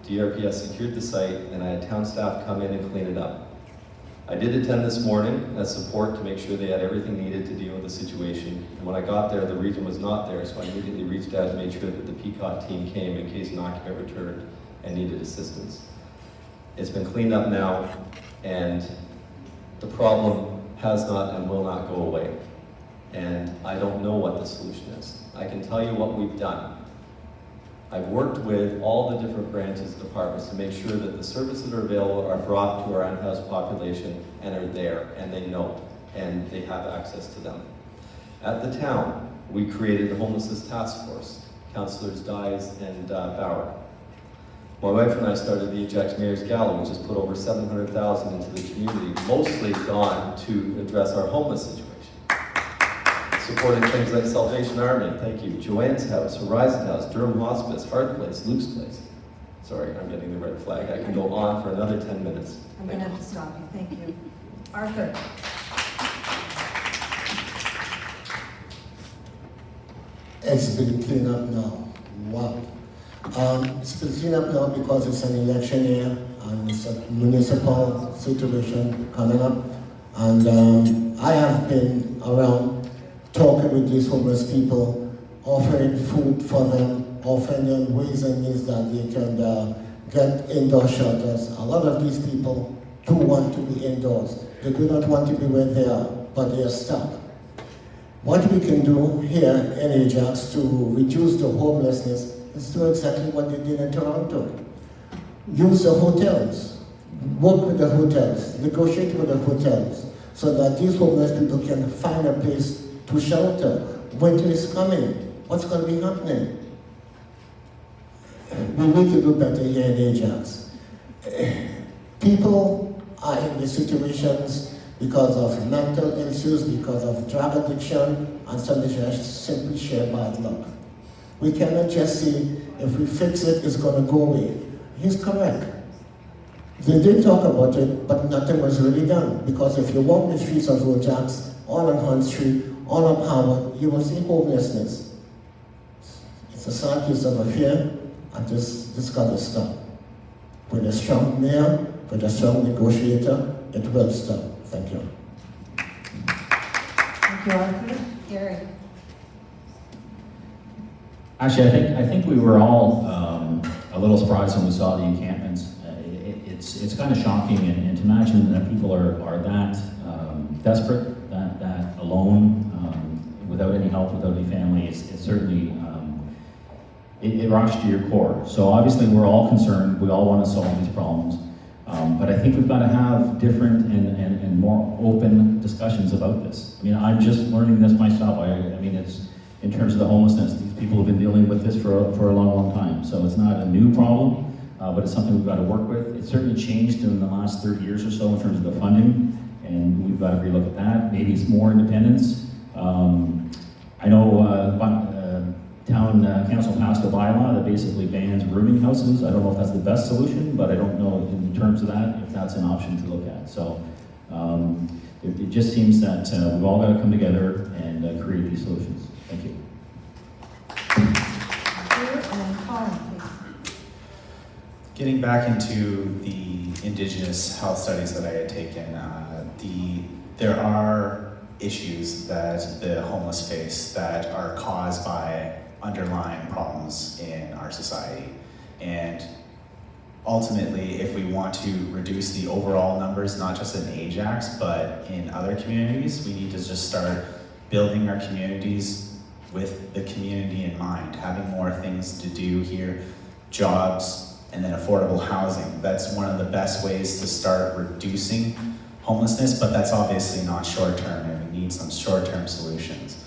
DRPS secured the site, and I had town staff come in and clean it up. I did attend this morning as support to make sure they had everything needed to deal with the situation. And when I got there, the region was not there, so I immediately reached out and made sure that the PCOT team came in case an occupant returned and needed assistance. It's been cleaned up now, and the problem has not and will not go away. And I don't know what the solution is. I can tell you what we've done. I've worked with all the different branches and departments to make sure that the services that are available are brought to our unhoused population and are there, and they know, and they have access to them. At the town, we created the Homelessness Task Force, Councillors Dyes and Bauer. My wife and I started the Ajax Mayor's Gala, which has put over $700,000 into the community, mostly gone to address our homeless situation. Supporting things like Salvation Army, thank you, Joanne's House, Horizon House, Durham Hospice, Heart Place, Luke's Place. Sorry, I'm getting the red flag. I can go on for another 10 minutes. I'm going to have to stop you. Thank you. Arthur. It's been cleaned up now. Wow. It's been cleaned up now because it's an election year and it's a municipal situation coming up. And I have been around talking with these homeless people, offering food for them, offering them ways and means that they can get indoor shelters. A lot of these people do want to be indoors. They do not want to be where they are, but they are stuck. What we can do here in Ajax to reduce the homelessness is do exactly what they did in Toronto. Use the hotels, work with the hotels, negotiate with the hotels, so that these homeless people can find a place to shelter. Winter is coming. What's going to be happening? We need to do better here in Ajax. People are in these situations because of mental issues, because of drug addiction, and some just simply share bad luck. We cannot just say, if we fix it, it's going to go away. He's correct. They did talk about it, but nothing was really done. Because if you walk the streets of Ajax, all on Hunt Street, all on Howard, you will see homelessness. It's a sad case of affair, and this got to stop. With a strong mayor, with a strong negotiator, it will stop. Thank you. Thank you, Arthur. Gary. Actually, I think we were all a little surprised when we saw the encampments. It's kind of shocking, and to imagine that people are that desperate, that alone, without any help, without any family, it's certainly, it rocks to your core. So obviously we're all concerned, we all want to solve these problems, but I think we've got to have different and more open discussions about this. I mean, I'm just learning this myself. I mean, it's, in terms of the homelessness, these people have been dealing with this for a long time. So it's not a new problem, but it's something we've got to work with. It's certainly changed in the last 30 years or so in terms of the funding, and we've got to relook at that. Maybe it's more independence. I know town council passed a bylaw that basically bans rooming houses. I don't know if that's the best solution, but I don't know in terms of that if that's an option to look at. So it just seems that we've all got to come together and create these solutions. Thank you. And Colin, please. Getting back into the Indigenous health studies that I had taken, there are issues that the homeless face that are caused by underlying problems in our society. And ultimately, if we want to reduce the overall numbers, not just in Ajax, but in other communities, we need to just start building our communities with the community in mind, having more things to do here, jobs, and then affordable housing. That's one of the best ways to start reducing homelessness, but that's obviously not short-term, and we need some short-term solutions.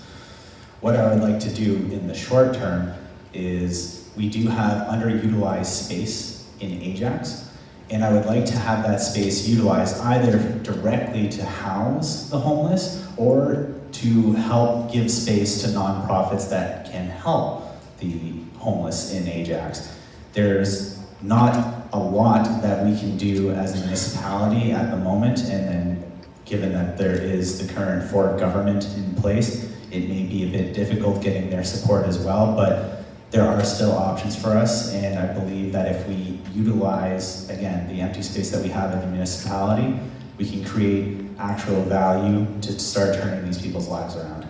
What I would like to do in the short term is we do have underutilized space in Ajax, and I would like to have that space utilized either directly to house the homeless or to help give space to nonprofits that can help the homeless in Ajax. There's not a lot that we can do as a municipality at the moment, and then given that there is the current Ford government in place, it may be a bit difficult getting their support as well, but there are still options for us, and I believe that if we utilize, again, the empty space that we have in the municipality, we can create actual value to start turning these people's lives around.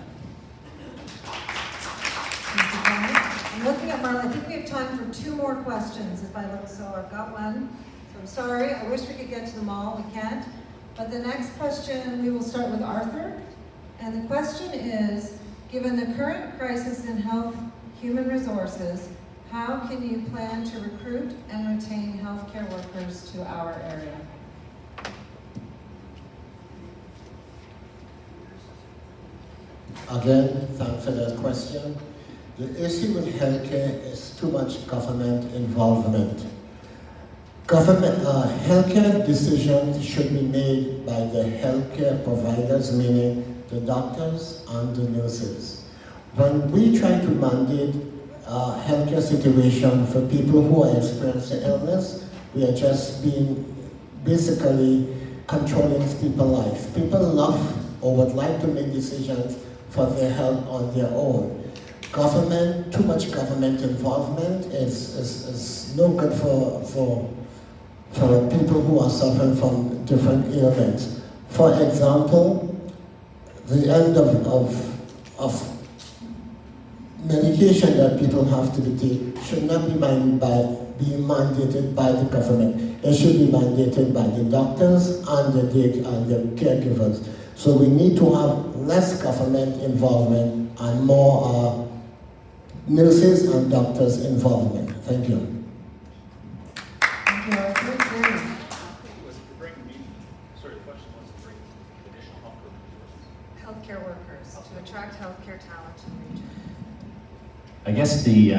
Thank you, Brian. I'm looking at Marla. I think we have time for 2 more questions if I look. So I've got one. So I'm sorry. I wish we could get to them all. We can't. But the next question, we will start with Arthur. And the question is, given the current crisis in health human resources, how can you plan to recruit and retain healthcare workers to our area? Again, thanks for that question. The issue with healthcare is too much government involvement. Healthcare decisions should be made by the healthcare providers, meaning the doctors and the nurses. When we try to mandate a healthcare situation for people who are experiencing illness, we are just basically controlling people's life. People love or would like to make decisions for their health on their own. Too much government involvement is no good for people who are suffering from different ailments. For example, the end of medication that people have to take should not be mandated by the government. It should be mandated by the doctors and the caregivers. So we need to have less government involvement and more nurses and doctors involvement. Thank you. Thank you, Arthur. Jerry. Was to bring the question was to bring additional Healthcare workers, to attract healthcare talent to the region. I guess the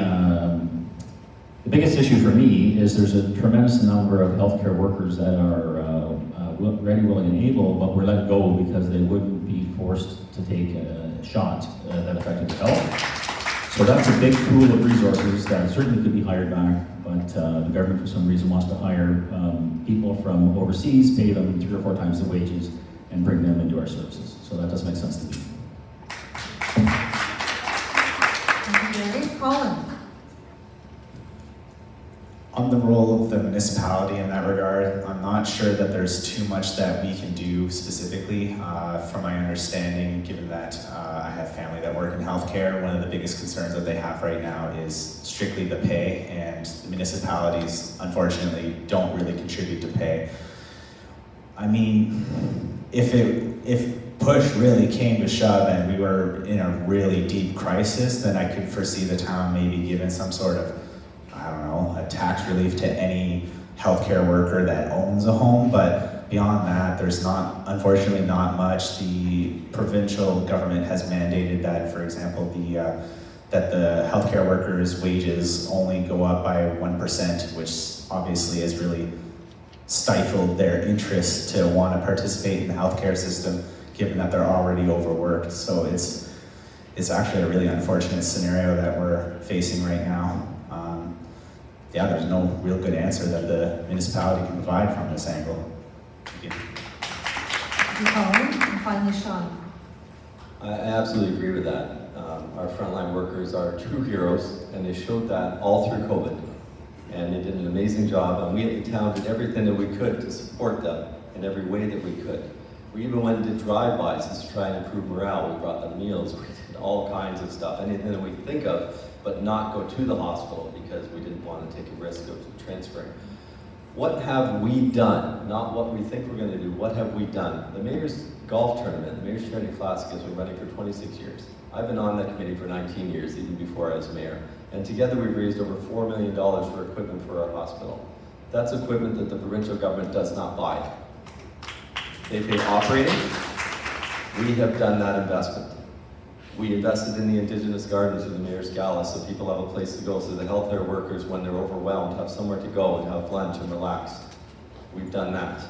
biggest issue for me is there's a tremendous number of healthcare workers that are ready, willing, and able, but were let go because they wouldn't be forced to take a shot that affected their health. So that's a big pool of resources that certainly could be hired back, but the government for some reason wants to hire people from overseas, pay them 3 or 4 times the wages, and bring them into our services. So that does make sense to me. Thank you, Jerry. Colin. On the role of the municipality in that regard, I'm not sure that there's too much that we can do specifically. From my understanding, given that I have family that work in healthcare, one of the biggest concerns that they have right now is strictly the pay, and the municipalities, unfortunately, don't really contribute to pay. I mean, if push really came to shove and we were in a really deep crisis, then I could foresee the town maybe giving some sort of, I don't know, a tax relief to any healthcare worker that owns a home, but beyond that, there's unfortunately not much. The provincial government has mandated that, for example, that the healthcare workers' wages only go up by 1%, which obviously has really stifled their interest to want to participate in the healthcare system, given that they're already overworked. So it's actually a really unfortunate scenario that we're facing right now. Yeah, there's no real good answer that the municipality can provide from this angle. Thank you. Thank you, Colin. And finally, Sean. I absolutely agree with that. Our frontline workers are true heroes, and they showed that all through COVID. And they did an amazing job, and we at the town did everything that we could to support them in every way that we could. We even went and did drive-bys just to try and improve morale. We brought them meals, we did all kinds of stuff, anything that we could think of, but not go to the hospital because we didn't want to take a risk of transferring. What have we done? Not what we think we're going to do, what have we done? The Mayor's Golf Tournament, the Mayor's Charity Classic has been running for 26 years. I've been on that committee for 19 years, even before I was mayor. And together we've raised over $4 million for equipment for our hospital. That's equipment that the provincial government does not buy. They pay operating. We have done that investment. We invested in the Indigenous Gardens of the Mayor's Gala so people have a place to go, so the healthcare workers, when they're overwhelmed, have somewhere to go and have lunch and relax. We've done that.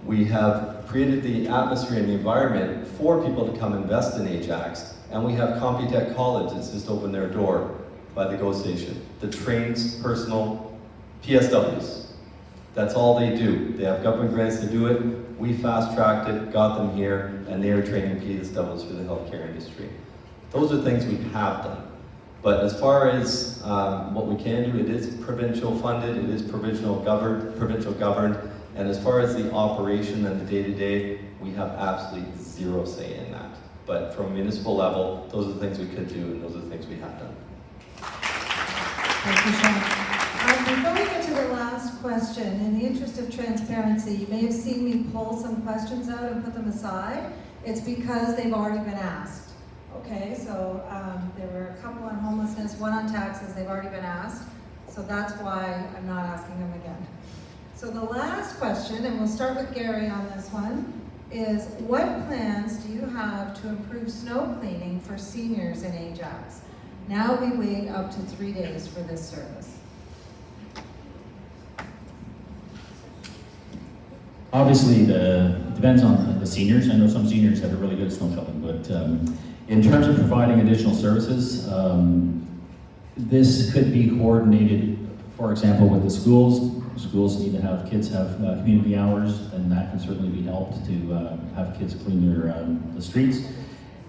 We have created the atmosphere and the environment for people to come invest in Ajax, and we have Computech College that's just opened their door by the GO station that trains personal PSWs. That's all they do. They have government grants to do it. We fast-tracked it, got them here, and they are training PSWs for the healthcare industry. Those are things we have done. But as far as what we can do, it is provincial funded, it is provincial governed, and as far as the operation and the day-to-day, we have absolutely zero say in that. But from a municipal level, those are the things we could do, and those are the things we have done. Thank you, Sean. Before we get to the last question, in the interest of transparency, you may have seen me pull some questions out and put them aside. It's because they've already been asked. Okay, so there were a couple on homelessness, one on taxes, they've already been asked. So that's why I'm not asking them again. So the last question, and we'll start with Gary on this one, is what plans do you have to improve snow cleaning for seniors in Ajax? Now we wait up to 3 days for this service. Obviously, it depends on the seniors. I know some seniors have a really good snow shoveling, but in terms of providing additional services, this could be coordinated, for example, with the schools. Schools need to have kids have community hours, and that can certainly be helped to have kids clean the streets.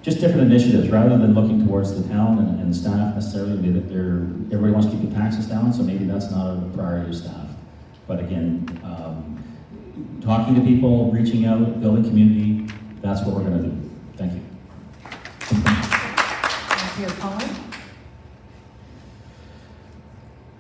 Just different initiatives, rather than looking towards the town and the staff necessarily. Everybody wants to keep the taxes down, so maybe that's not a priority of staff. But again, talking to people, reaching out, building community, that's what we're going to do. Thank you. Thank you, Colin.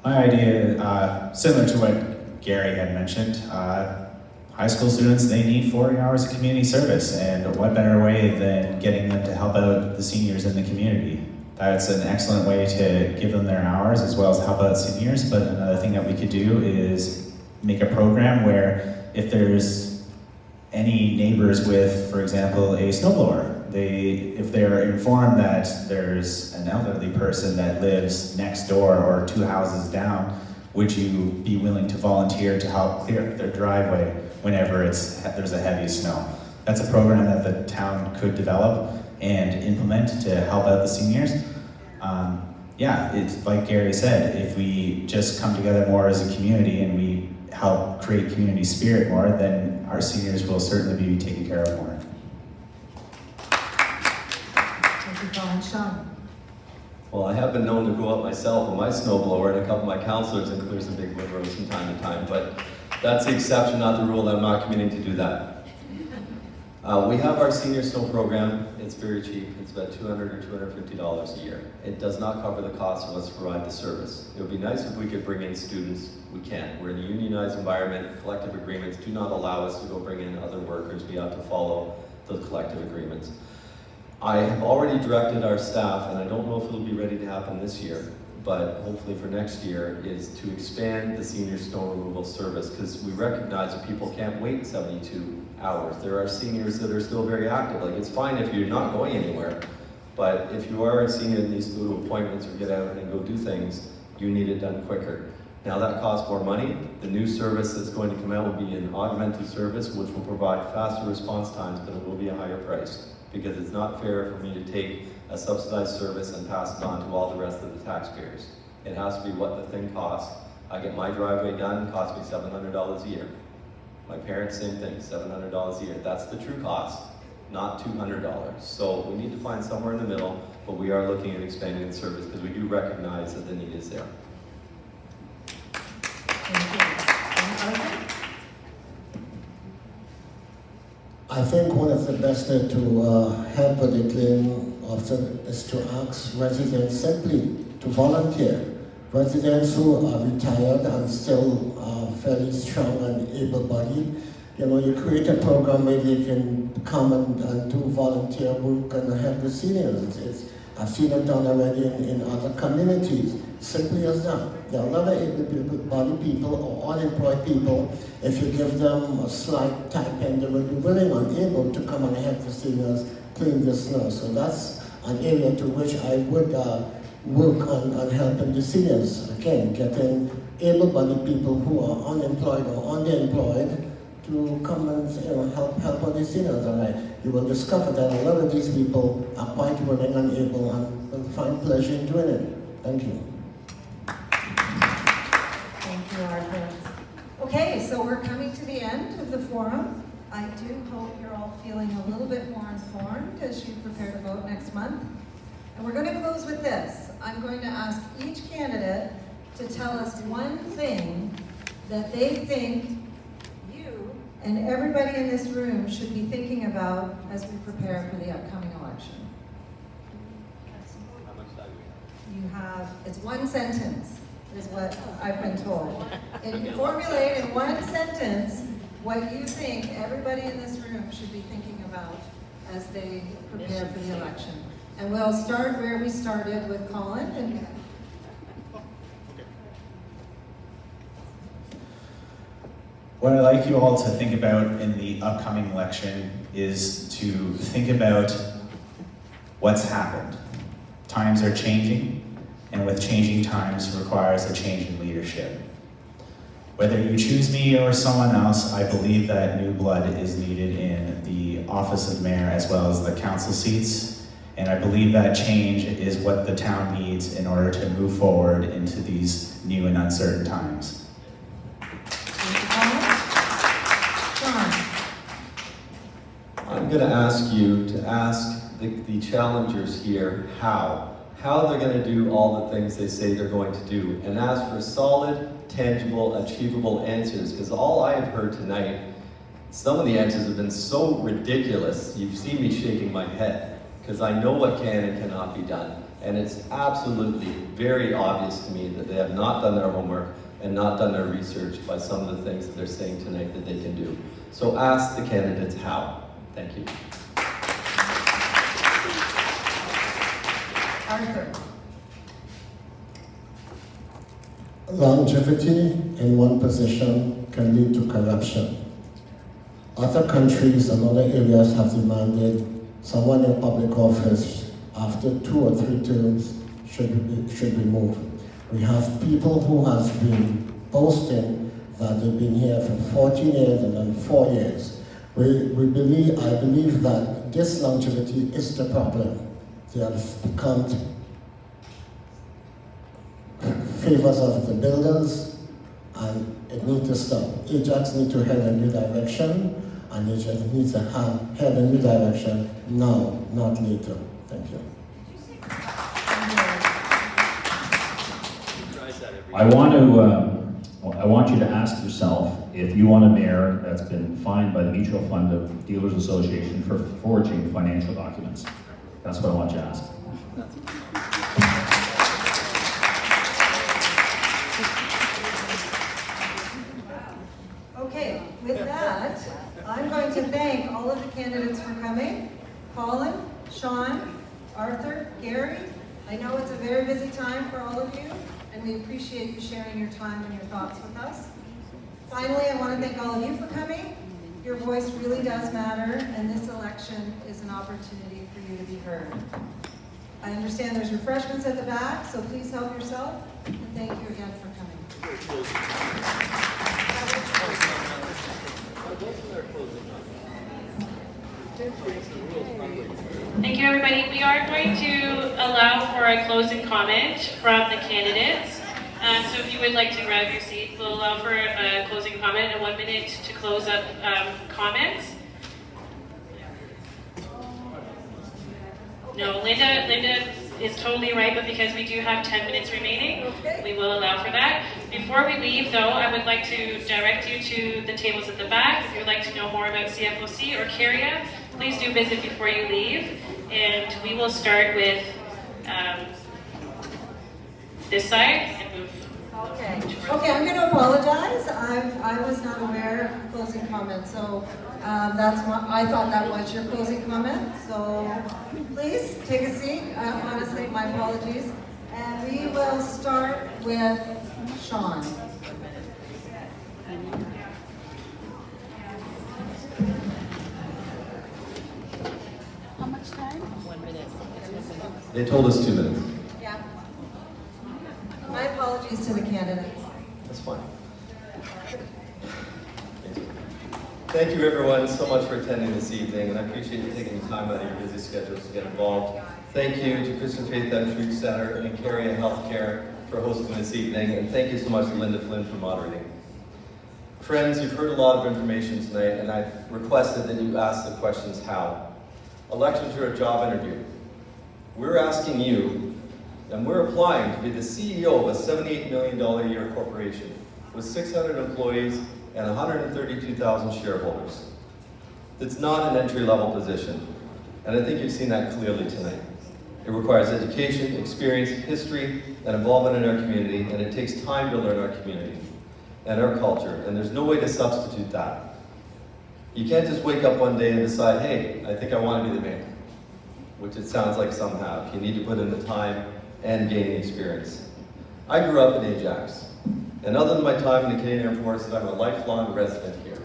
My idea, similar to what Gary had mentioned, high school students, they need 40 hours of community service, and what better way than getting them to help out the seniors in the community. That's an excellent way to give them their hours as well as help out seniors, but another thing that we could do is make a program where if there's any neighbors with, for example, a snowblower, if they're informed that there's an elderly person that lives next door or 2 houses down, would you be willing to volunteer to help clear up their driveway whenever there's a heavy snow? That's a program that the town could develop and implement to help out the seniors. Yeah, it's like Gary said, if we just come together more as a community and we help create community spirit more, then our seniors will certainly be taken care of more. Thank you, Colin. Sean. Well, I have been known to go up myself with my snowblower, and a couple of my counselors, and clear some big windrows from time to time, but that's the exception, not the rule. I'm not committing to do that. We have our senior snow program. It's very cheap. It's about $200 or $250 a year. It does not cover the cost of us to provide the service. It would be nice if we could bring in students. We can't. We're in a unionized environment. Collective agreements do not allow us to go bring in other workers. We have to follow the collective agreements. I have already directed our staff, and I don't know if it'll be ready to happen this year, but hopefully for next year, is to expand the senior snow removal service, because we recognize that people can't wait 72 hours. There are seniors that are still very active. Like, it's fine if you're not going anywhere, but if you are a senior that needs to go to appointments or get out and go do things, you need it done quicker. Now that costs more money. The new service that's going to come out will be an augmented service, which will provide faster response times, but it will be a higher price, because it's not fair for me to take a subsidized service and pass it on to all the rest of the taxpayers. It has to be what the thing costs. I get my driveway done, it costs me $700 a year. My parents, same thing, $700 a year. That's the true cost, not $200. So we need to find somewhere in the middle, but we are looking at expanding the service because we do recognize that the need is there. Thank you. And Arthur? I think one of the best way to help with the claim often is to ask residents simply to volunteer. Residents who are retired and still fairly strong and able-bodied, you create a program where they can come and do volunteer work and help the seniors. I've seen it done already in other communities, simply as that. There are a lot of able-bodied people or unemployed people. If you give them a slight stipend, they will be willing and able to come and help the seniors clean the snow. So that's an area to which I would work on helping the seniors. Again, getting able-bodied people who are unemployed or underemployed to come and help on the seniors. And you will discover that a lot of these people are quite willing and able and will find pleasure in doing it. Thank you. Thank you, Arthur. Okay, so we're coming to the end of the forum. I do hope you're all feeling a little bit more informed as you prepare to vote next month. And we're going to close with this. I'm going to ask each candidate to tell us one thing that they think you and everybody in this room should be thinking about as we prepare for the upcoming election. You have, it's one sentence, is what I've been told. And you formulate in one sentence what you think everybody in this room should be thinking about as they prepare for the election. And we'll start where we started with Colin. And What I'd like you all to think about in the upcoming election is to think about what's happened. Times are changing, and with changing times requires a change in leadership. Whether you choose me or someone else, I believe that new blood is needed in the office of mayor as well as the council seats. And I believe that change is what the town needs in order to move forward into these new and uncertain times. I'm going to ask you to ask the challengers here how they're going to do all the things they say they're going to do, and ask for solid, tangible, achievable answers, because all I have heard tonight, some of the answers have been so ridiculous, you've seen me shaking my head, because I know what can and cannot be done, and it's absolutely very obvious to me that they have not done their homework and not done their research by some of the things that they're saying tonight that they can do. So ask the candidates how. Thank you. Arthur. Longevity in one position can lead to corruption. Other countries and other areas have demanded someone in public office after 2 or 3 terms should be moved. We have people who have been boasting that they've been here for 14 years and then 4 years. I believe that this longevity is the problem. They have become favors of the builders, and it needs to stop. Ajax needs to head a new direction, and Ajax needs to head a new direction now, not later. Thank you. I want you to ask yourself if you want a mayor that's been fined by the Mutual Fund of Dealers Association for forging financial documents. That's what I want you to ask. Okay, with that, I'm going to thank all of the candidates for coming. Colin, Sean, Arthur, Gary. I know it's a very busy time for all of you, and we appreciate you sharing your time and your thoughts with us. Finally, I want to thank all of you for coming. Your voice really does matter, and this election is an opportunity for you to be heard. I understand there's refreshments at the back, so please help yourself, and thank you again for coming. Thank you, everybody. We are going to allow for a closing comment from the candidates. So if you would like to grab your seat, we'll allow for a closing comment and 1 minute to close up comments. No, Linda is totally right, but because we do have 10 minutes remaining, we will allow for that. Before we leave, though, I would like to direct you to the tables at the back. If you'd like to know more about CFOC or CARIA, please do visit before you leave. And we will start with this side and move. Okay, I'm going to apologize. I was not aware of closing comments, so I thought that was your closing comment. So please take a seat. Honestly, my apologies. And we will start with Sean. How much time? 1 minute. They told us 2 minutes. Yeah. My apologies to the candidates. That's fine. Thank you everyone so much for attending this evening, and I appreciate you taking the time out of your busy schedules to get involved. Thank you to Christian Faith Outreach Center and Caria Healthcare for hosting this evening, and thank you so much to Linda Flynn for moderating. Friends, you've heard a lot of information tonight, and I've requested that you ask the questions how. Elections are a job interview. We're asking you, and we're applying to be the CEO of a $78 million a year corporation with 600 employees and 132,000 shareholders. It's not an entry-level position, and I think you've seen that clearly tonight. It requires education, experience, history, and involvement in our community, and it takes time to learn our community and our culture, and there's no way to substitute that. You can't just wake up one day and decide, hey, I think I want to be the mayor, which it sounds like some have. You need to put in the time and gain the experience. I grew up in Ajax, and other than my time in the Canadian Armed Forces, I'm a lifelong resident here.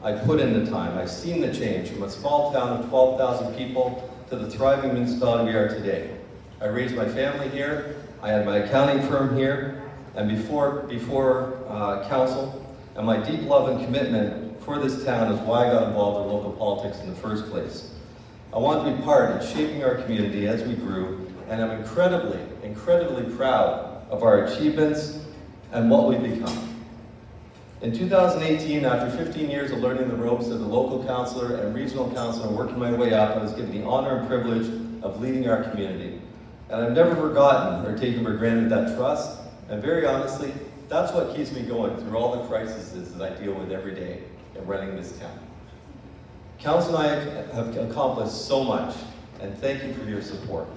I put in the time. I've seen the change from a small town of 12,000 people to the thriving municipality we are today. I raised my family here. I had my accounting firm here, and before council, and my deep love and commitment for this town is why I got involved in local politics in the first place. I want to be part of shaping our community as we grew, and I'm incredibly, incredibly proud of our achievements and what we've become. In 2018, after 15 years of learning the ropes as a local councillor and regional councillor and working my way up, I was given the honor and privilege of leading our community. And I've never forgotten or taken for granted that trust, and very honestly, that's what keeps me going through all the crises that I deal with every day in running this town. Council and I have accomplished so much, and thank you for your support.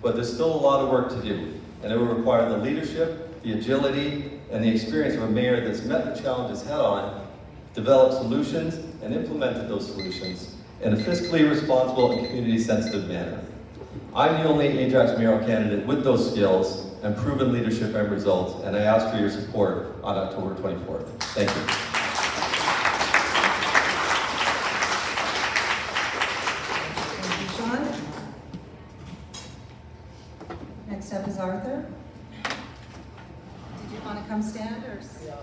But there's still a lot of work to do, and it will require the leadership, the agility, and the experience of a mayor that's met the challenges head-on, developed solutions, and implemented those solutions in a fiscally responsible and community-sensitive manner. I'm the only Ajax mayoral candidate with those skills and proven leadership and results, and I ask for your support on October 24th. Thank you. Thank you, Sean. Next up is Arthur. Did you want to come stand or? Yeah,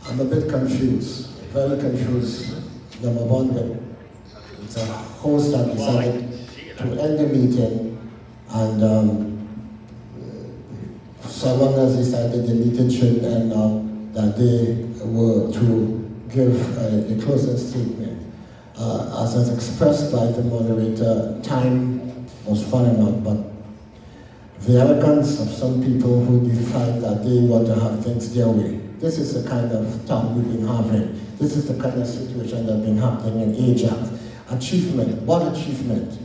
I'm a bit confused, very confused. Number one, the host that decided to end the meeting, and someone has decided the meeting should end now, that they were to give a closing statement. As was expressed by the moderator, time was running out, but the arrogance of some people who decide that they want to have things their way. This is the kind of talk we've been having. This is the kind of situation that's been happening in Ajax. Achievement, what achievement?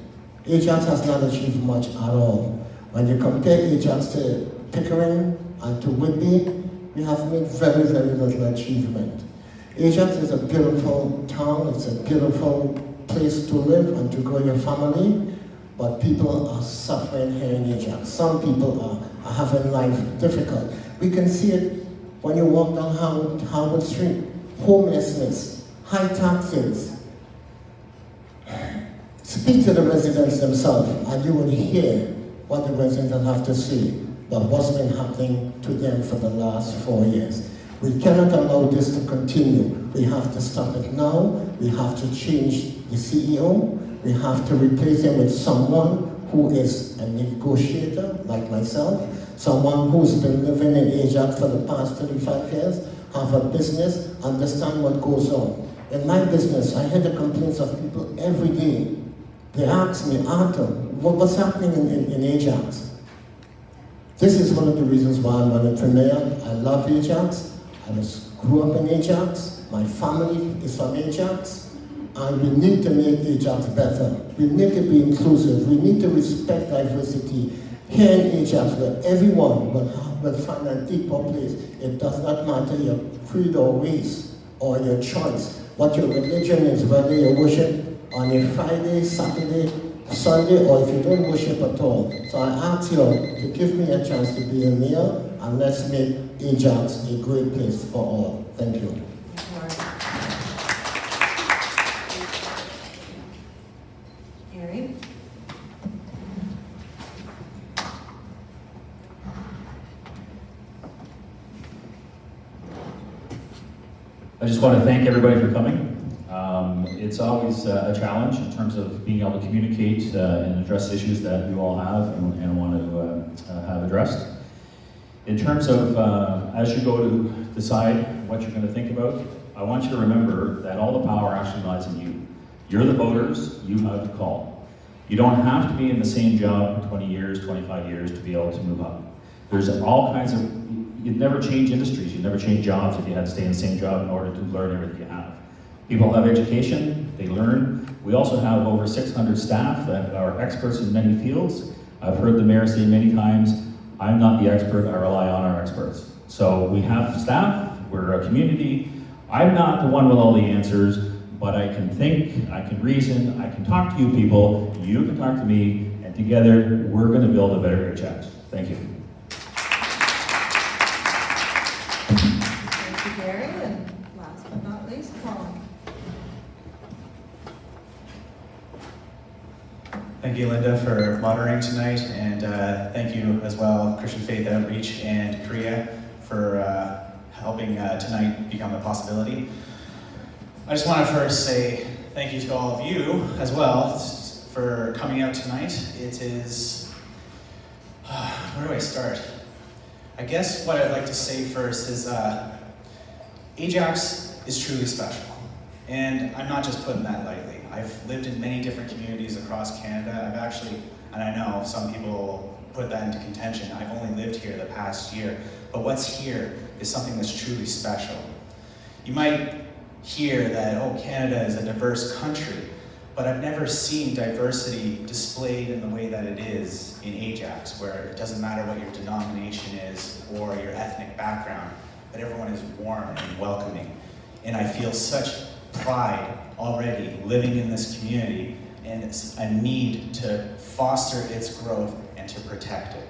Ajax has not achieved much at all. When you compare Ajax to Pickering and to Whitby, we have made very, very little achievement. Ajax is a beautiful town, it's a beautiful place to live and to grow your family, but people are suffering here in Ajax. Some people are having life difficult. We can see it when you walk down Howard Street. Homelessness, high taxes. Speak to the residents themselves and you will hear what the residents have to say about what's been happening to them for the last 4 years. We cannot allow this to continue. We have to stop it now. We have to change the CEO. We have to replace him with someone who is a negotiator like myself, someone who's been living in Ajax for the past 35 years, have a business, understand what goes on. In my business, I hear the complaints of people every day. They ask me, Arthur, what's happening in Ajax? This is one of the reasons why I'm running for mayor. I love Ajax. I grew up in Ajax. My family is from Ajax. And we need to make Ajax better. We need to be inclusive. We need to respect diversity. Here in Ajax, where everyone will find an equal place. It does not matter your creed or race or your choice, what your religion is, whether you worship on a Friday, Saturday, Sunday, or if you don't worship at all. So I ask you to give me a chance to be a mayor, and let's make Ajax a great place for all. Thank you. Gary? I just want to thank everybody for coming. It's always a challenge in terms of being able to communicate and address issues that you all have and want to have addressed. In terms of, as you go to decide what you're going to think about, I want you to remember that all the power actually lies in you. You're the voters, you have the call. You don't have to be in the same job for 20 years, 25 years to be able to move up. There's all kinds of, you'd never change industries, you'd never change jobs if you had to stay in the same job in order to learn everything you have. People have education, they learn. We also have over 600 staff that are experts in many fields. I've heard the mayor say many times, I'm not the expert, I rely on our experts. So we have staff, we're a community. I'm not the one with all the answers, but I can think, I can reason, I can talk to you people, you can talk to me, and together we're going to build a better Ajax. Thank you. Thank you, Gary. And last but not least, Colin. Thank you, Linda, for moderating tonight, and thank you as well, Christian Faith Outreach and Korea, for helping tonight become a possibility. I just want to first say thank you to all of you as well for coming out tonight. It is, where do I start? I guess what I'd like to say first is Ajax is truly special. And I'm not just putting that lightly. I've lived in many different communities across Canada. I've actually, and I know some people put that into contention, I've only lived here the past year. But what's here is something that's truly special. You might hear that, oh, Canada is a diverse country, but I've never seen diversity displayed in the way that it is in Ajax, where it doesn't matter what your denomination is or your ethnic background, but everyone is warm and welcoming. And I feel such pride already living in this community, and it's a need to foster its growth and to protect it.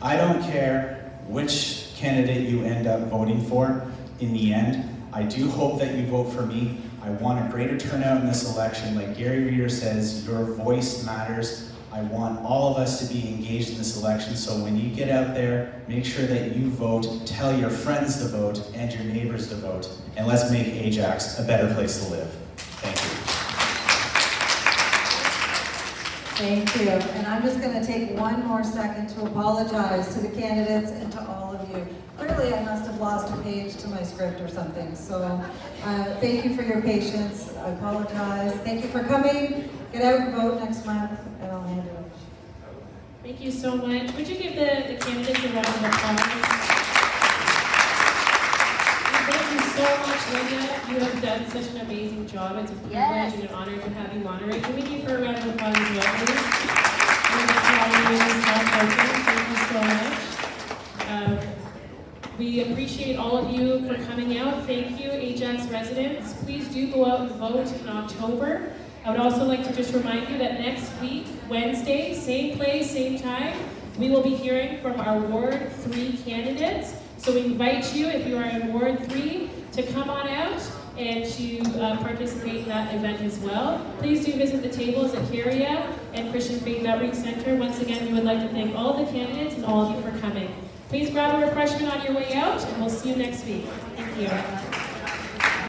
I don't care which candidate you end up voting for in the end. I do hope that you vote for me. I want a greater turnout in this election. Like Gary Reeder says, your voice matters. I want all of us to be engaged in this election, so when you get out there, make sure that you vote, tell your friends to vote, and your neighbors to vote, and let's make Ajax a better place to live. Thank you. Thank you. And I'm just going to take one more second to apologize to the candidates and to all of you. Clearly, I must have lost a page to my script or something. So thank you for your patience. I apologize. Thank you for coming. Get out and vote next month, and I'll hand it over. Thank you so much. Would you give the candidates a round of applause? Thank you so much, Linda. You have done such an amazing job. It's a privilege and an honor to have you moderate. Can we give her a round of applause as well, please? Thank you so much. We appreciate all of you for coming out. Thank you, Ajax residents. Please do go out and vote in October. I would also like to just remind you that next week, Wednesday, same place, same time, we will be hearing from our Ward 3 candidates. So we invite you, if you are in Ward 3, to come on out and to participate in that event as well. Please do visit the tables at Caria and Christian Faith Outreach Center. Once again, we would like to thank all the candidates and all of you for coming. Please grab a refreshment on your way out, and we'll see you next week. Thank you.